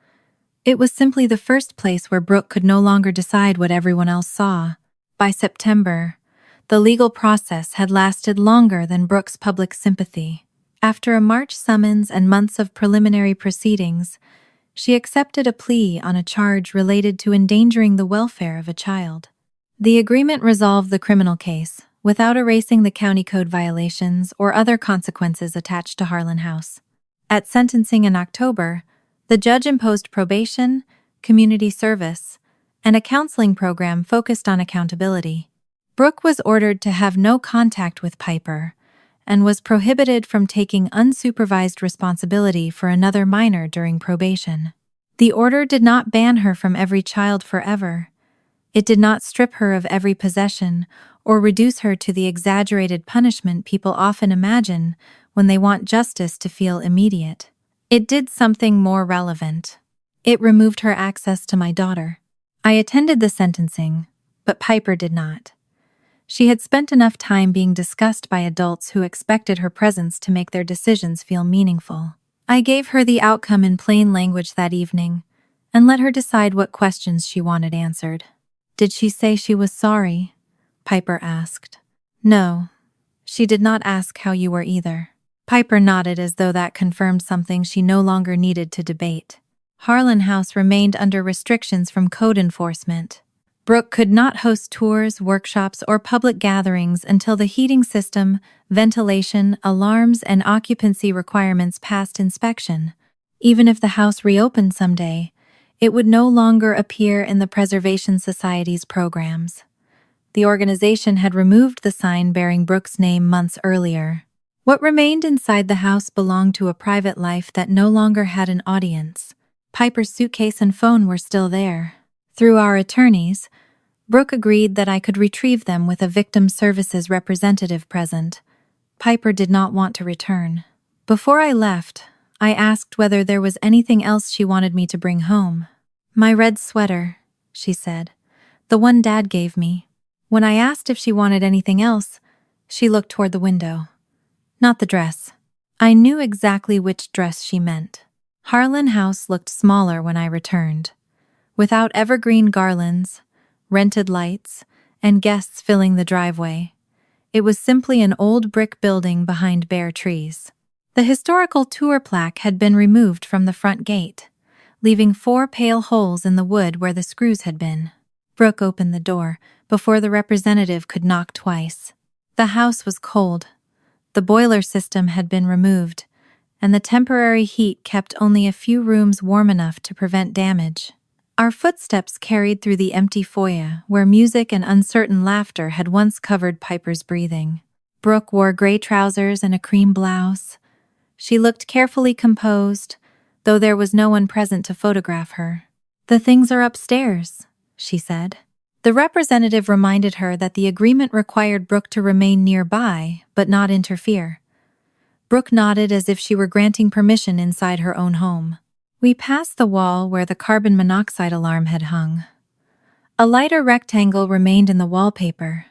It was simply the first place where Brooke could no longer decide what everyone else saw. By September, the legal process had lasted longer than Brooke's public sympathy. After a March summons and months of preliminary proceedings, she accepted a plea on a charge related to endangering the welfare of a child. The agreement resolved the criminal case, without erasing the county code violations or other consequences attached to Harlan House. At sentencing in October, the judge imposed probation, community service, and a counseling program focused on accountability. Brooke was ordered to have no contact with Piper and was prohibited from taking unsupervised responsibility for another minor during probation. The order did not ban her from every child forever. It did not strip her of every possession or reduce her to the exaggerated punishment people often imagine when they want justice to feel immediate. It did something more relevant. It removed her access to my daughter. I attended the sentencing, but Piper did not. She had spent enough time being discussed by adults who expected her presence to make their decisions feel meaningful. I gave her the outcome in plain language that evening and let her decide what questions she wanted answered. "Did she say she was sorry?" Piper asked. "No, she did not ask how you were either." Piper nodded as though that confirmed something she no longer needed to debate. Harlan House remained under restrictions from code enforcement. Brooke could not host tours, workshops, or public gatherings until the heating system, ventilation, alarms, and occupancy requirements passed inspection. Even if the house reopened someday, it would no longer appear in the Preservation Society's programs. The organization had removed the sign bearing Brooke's name months earlier. What remained inside the house belonged to a private life that no longer had an audience. Piper's suitcase and phone were still there. Through our attorneys, Brooke agreed that I could retrieve them with a victim services representative present. Piper did not want to return. Before I left, I asked whether there was anything else she wanted me to bring home. "My red sweater," she said, "the one Dad gave me." When I asked if she wanted anything else, she looked toward the window. "Not the dress." I knew exactly which dress she meant. Harlan House looked smaller when I returned. Without evergreen garlands, rented lights, and guests filling the driveway, it was simply an old brick building behind bare trees. The historical tour plaque had been removed from the front gate, leaving 4 pale holes in the wood where the screws had been. Brooke opened the door before the representative could knock twice. The house was cold. The boiler system had been removed, and the temporary heat kept only a few rooms warm enough to prevent damage. Our footsteps carried through the empty foyer, where music and uncertain laughter had once covered Piper's breathing. Brooke wore gray trousers and a cream blouse. She looked carefully composed, though there was no one present to photograph her. "The things are upstairs," she said. The representative reminded her that the agreement required Brooke to remain nearby, but not interfere. Brooke nodded as if she were granting permission inside her own home. We passed the wall where the carbon monoxide alarm had hung. A lighter rectangle remained in the wallpaper.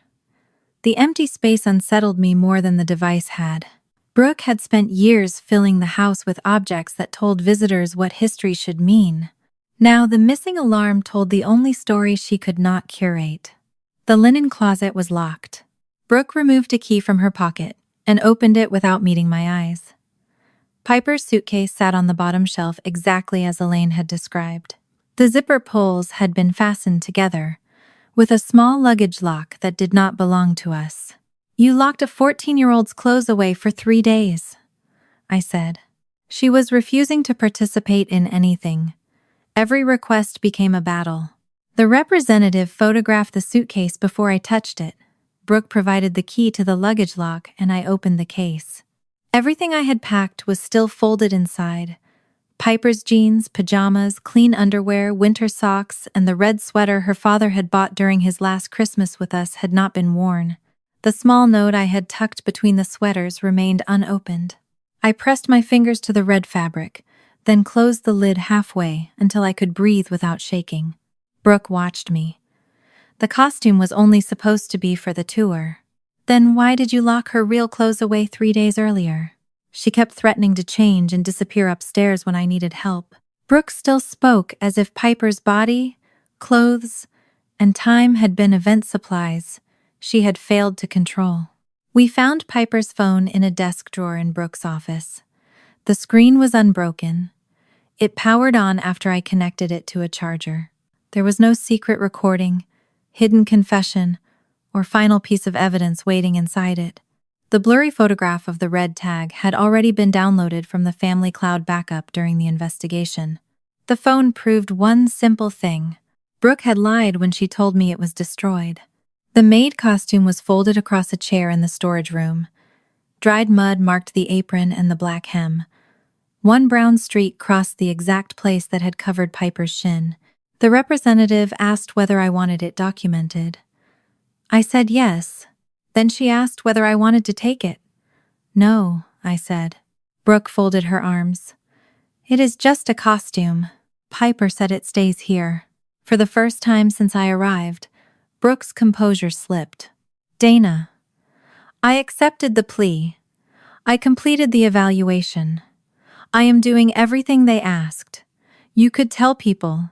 The empty space unsettled me more than the device had. Brooke had spent years filling the house with objects that told visitors what history should mean. Now the missing alarm told the only story she could not curate. The linen closet was locked. Brooke removed a key from her pocket and opened it without meeting my eyes. Piper's suitcase sat on the bottom shelf exactly as Elaine had described. The zipper pulls had been fastened together, with a small luggage lock that did not belong to us. "You locked a 14-year-old's clothes away for 3 days, I said. She was refusing to participate in anything. Every request became a battle. The representative photographed the suitcase before I touched it. Brooke provided the key to the luggage lock, and I opened the case. Everything I had packed was still folded inside. Piper's jeans, pajamas, clean underwear, winter socks, and the red sweater her father had bought during his last Christmas with us had not been worn. The small note I had tucked between the sweaters remained unopened. I pressed my fingers to the red fabric, then closed the lid halfway until I could breathe without shaking. Brooke watched me. The costume was only supposed to be for the tour. "Then why did you lock her real clothes away 3 days earlier?" She kept threatening to change and disappear upstairs when I needed help. Brooke still spoke as if Piper's body, clothes, and time had been event supplies she had failed to control. We found Piper's phone in a desk drawer in Brooke's office. The screen was unbroken. It powered on after I connected it to a charger. There was no secret recording, hidden confession, or final piece of evidence waiting inside it. The blurry photograph of the red tag had already been downloaded from the family cloud backup during the investigation. The phone proved one simple thing. Brooke had lied when she told me it was destroyed. The maid costume was folded across a chair in the storage room. Dried mud marked the apron and the black hem. One brown streak crossed the exact place that had covered Piper's shin. The representative asked whether I wanted it documented. I said yes. Then she asked whether I wanted to take it. "No," I said. Brooke folded her arms. "It is just a costume. Piper said it stays here." For the first time since I arrived, Brooke's composure slipped. "Dana, I accepted the plea. I completed the evaluation. I am doing everything they asked. You could tell people.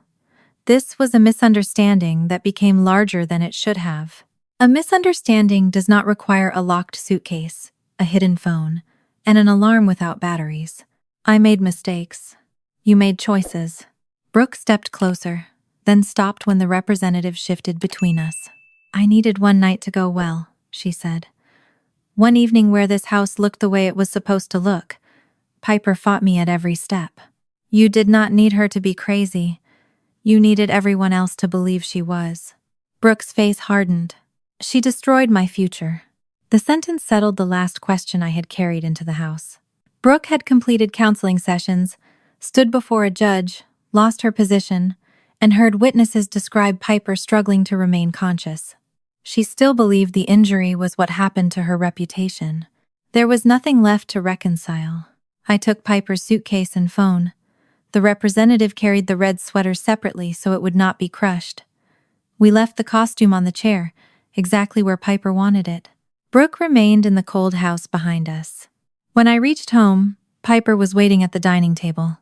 This was a misunderstanding that became larger than it should have. A misunderstanding does not require a locked suitcase, a hidden phone, and an alarm without batteries. I made mistakes. You made choices." Brooke stepped closer, then stopped when the representative shifted between us. "I needed one night to go well," she said. "One evening where this house looked the way it was supposed to look. Piper fought me at every step. You did not need her to be crazy. You needed everyone else to believe she was." Brooke's face hardened. "She destroyed my future." The sentence settled the last question I had carried into the house. Brooke had completed counseling sessions, stood before a judge, lost her position, and heard witnesses describe Piper struggling to remain conscious. She still believed the injury was what happened to her reputation. There was nothing left to reconcile. I took Piper's suitcase and phone. The representative carried the red sweater separately so it would not be crushed. We left the costume on the chair, exactly where Piper wanted it. Brooke remained in the cold house behind us. When I reached home, Piper was waiting at the dining table.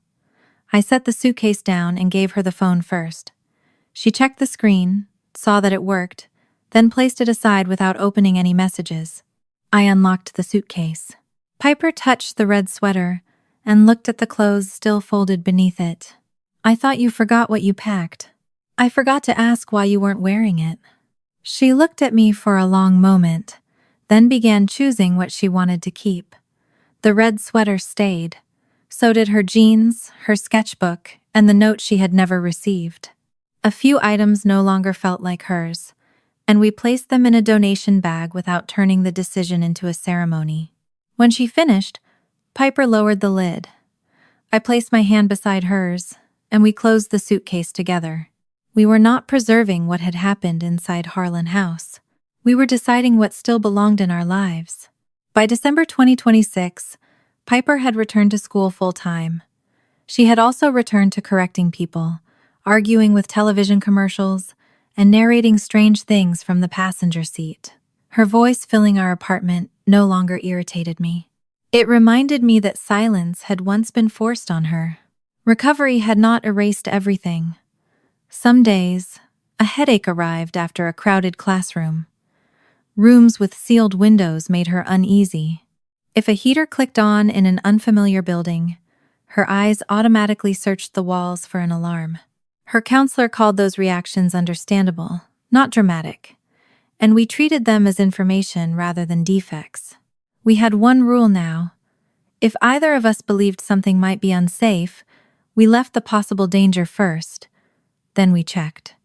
I set the suitcase down and gave her the phone first. She checked the screen, saw that it worked, then placed it aside without opening any messages. I unlocked the suitcase. Piper touched the red sweater and looked at the clothes still folded beneath it. "I thought you forgot what you packed. I forgot to ask why you weren't wearing it." She looked at me for a long moment, then began choosing what she wanted to keep. The red sweater stayed. So did her jeans, her sketchbook, and the note she had never received. A few items no longer felt like hers, and we placed them in a donation bag without turning the decision into a ceremony. When she finished, Piper lowered the lid. I placed my hand beside hers, and we closed the suitcase together. We were not preserving what had happened inside Harlan House. We were deciding what still belonged in our lives. By December 2026, Piper had returned to school full-time. She had also returned to correcting people, arguing with television commercials, and narrating strange things from the passenger seat. Her voice filling our apartment no longer irritated me. It reminded me that silence had once been forced on her. Recovery had not erased everything. Some days, a headache arrived after a crowded classroom. Rooms with sealed windows made her uneasy. If a heater clicked on in an unfamiliar building, her eyes automatically searched the walls for an alarm. Her counselor called those reactions understandable, not dramatic, and we treated them as information rather than defects. We had one rule now. If either of us believed something might be unsafe, we left the possible danger first, then we checked.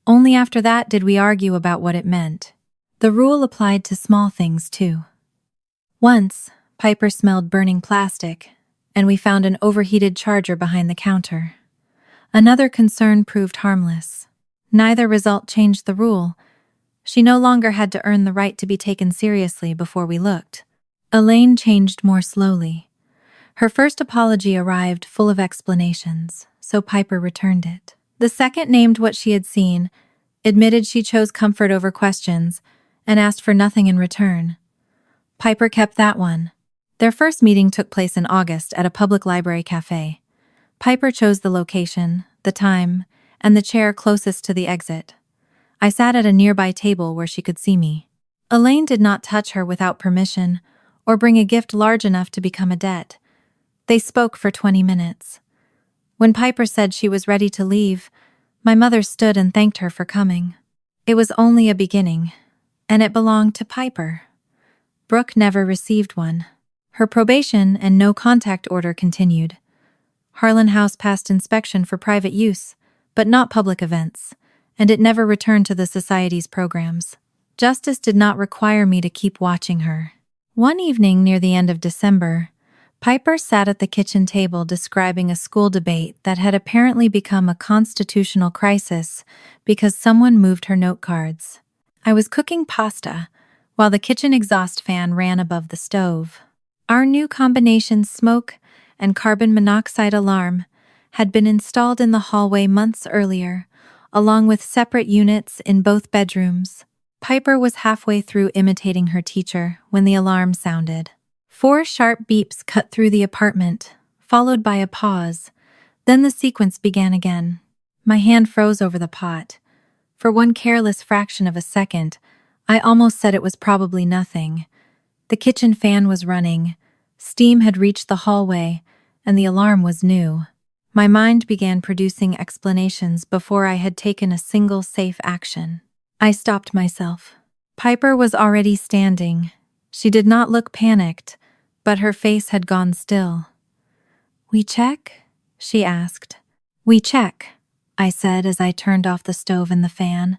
Only after that did we argue about what it meant. The rule applied to small things too. Once, Piper smelled burning plastic, and we found an overheated charger behind the counter. Another concern proved harmless. Neither result changed the rule. She no longer had to earn the right to be taken seriously before we looked. Elaine changed more slowly. Her first apology arrived full of explanations, so Piper returned it. The second named what she had seen, admitted she chose comfort over questions, and asked for nothing in return. Piper kept that one. Their first meeting took place in August at a public library cafe. Piper chose the location, the time, and the chair closest to the exit. I sat at a nearby table where she could see me. Elaine did not touch her without permission or bring a gift large enough to become a debt. They spoke for 20 minutes. When Piper said she was ready to leave, my mother stood and thanked her for coming. It was only a beginning, and it belonged to Piper. Brooke never received one. Her probation and no-contact order continued. Harlan House passed inspection for private use, but not public events, and it never returned to the society's programs. Justice did not require me to keep watching her. One evening near the end of December, Piper sat at the kitchen table describing a school debate that had apparently become a constitutional crisis because someone moved her note cards. I was cooking pasta, while the kitchen exhaust fan ran above the stove. Our new combination smoke and carbon monoxide alarm had been installed in the hallway months earlier, along with separate units in both bedrooms. Piper was halfway through imitating her teacher when the alarm sounded. 4 sharp beeps cut through the apartment, followed by a pause. Then the sequence began again. My hand froze over the pot. For one careless fraction of a second, I almost said it was probably nothing. The kitchen fan was running, steam had reached the hallway, and the alarm was new. My mind began producing explanations before I had taken a single safe action. I stopped myself. Piper was already standing. She did not look panicked, but her face had gone still. "We check?" she asked. "We check," I said as I turned off the stove and the fan.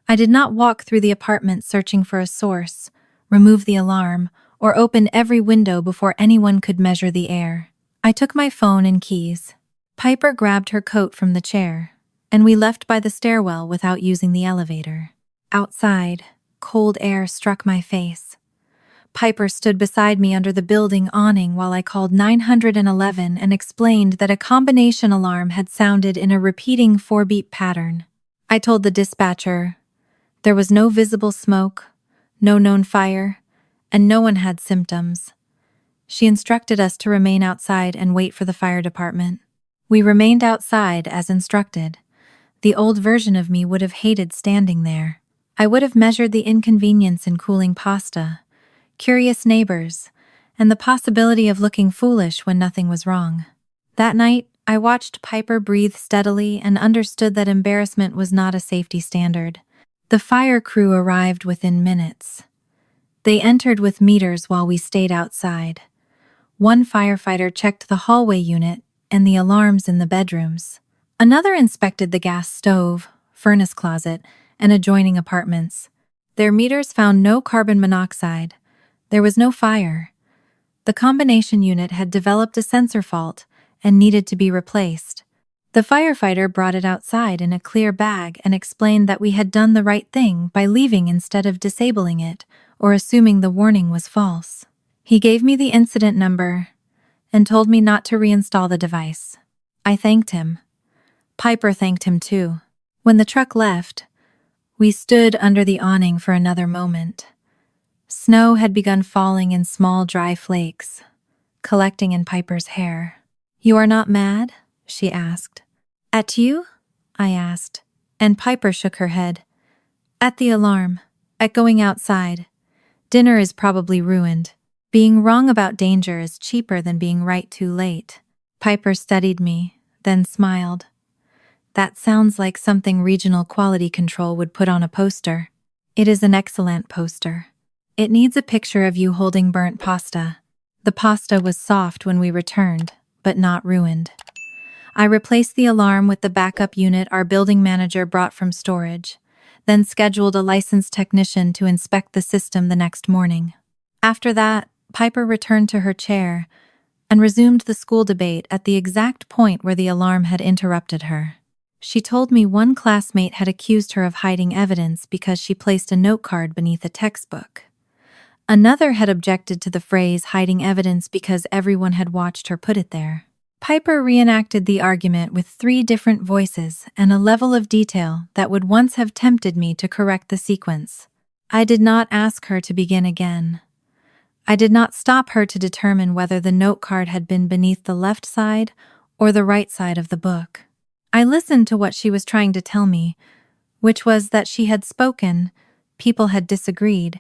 I did not walk through the apartment searching for a source, remove the alarm, or open every window before anyone could measure the air. I took my phone and keys. Piper grabbed her coat from the chair, and we left by the stairwell without using the elevator. Outside, cold air struck my face. Piper stood beside me under the building awning while I called 911 and explained that a combination alarm had sounded in a repeating 4-beep pattern. I told the dispatcher there was no visible smoke, no known fire, and no one had symptoms. She instructed us to remain outside and wait for the fire department. We remained outside as instructed. The old version of me would have hated standing there. I would have measured the inconvenience in cooling pasta, curious neighbors, and the possibility of looking foolish when nothing was wrong. That night, I watched Piper breathe steadily and understood that embarrassment was not a safety standard. The fire crew arrived within minutes. They entered with meters while we stayed outside. One firefighter checked the hallway unit and the alarms in the bedrooms. Another inspected the gas stove, furnace closet, and adjoining apartments. Their meters found no carbon monoxide. There was no fire. The combination unit had developed a sensor fault and needed to be replaced. The firefighter brought it outside in a clear bag and explained that we had done the right thing by leaving instead of disabling it or assuming the warning was false. He gave me the incident number and told me not to reinstall the device. I thanked him. Piper thanked him too. When the truck left, we stood under the awning for another moment. Snow had begun falling in small dry flakes, collecting in Piper's hair. "You are not mad?" she asked. "At you?" I asked, and Piper shook her head. "At the alarm, at going outside. Dinner is probably ruined. Being wrong about danger is cheaper than being right too late." Piper studied me, then smiled. "That sounds like something regional quality control would put on a poster." "It is an excellent poster. It needs a picture of you holding burnt pasta." The pasta was soft when we returned, but not ruined. I replaced the alarm with the backup unit our building manager brought from storage, then scheduled a licensed technician to inspect the system the next morning. After that, Piper returned to her chair and resumed the school debate at the exact point where the alarm had interrupted her. She told me one classmate had accused her of hiding evidence because she placed a note card beneath a textbook. Another had objected to the phrase hiding evidence because everyone had watched her put it there. Piper reenacted the argument with 3 different voices and a level of detail that would once have tempted me to correct the sequence. I did not ask her to begin again. I did not stop her to determine whether the note card had been beneath the left side or the right side of the book. I listened to what she was trying to tell me, which was that she had spoken, people had disagreed,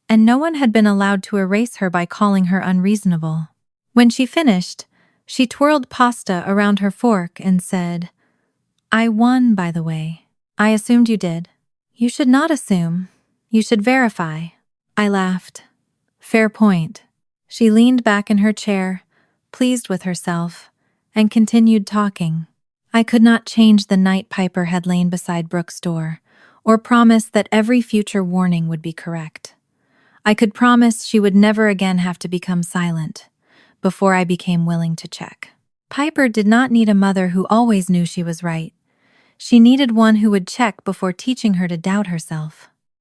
and no one had been allowed to erase her by calling her unreasonable. When she finished, she twirled pasta around her fork and said, "I won, by the way. I assumed you did." "You should not assume. You should verify." I laughed. "Fair point." She leaned back in her chair, pleased with herself, and continued talking. I could not change the night Piper had lain beside Brooke's door, or promise that every future warning would be correct. I could promise she would never again have to become silent, before I became willing to check. Piper did not need a mother who always knew she was right. She needed one who would check before teaching her to doubt herself.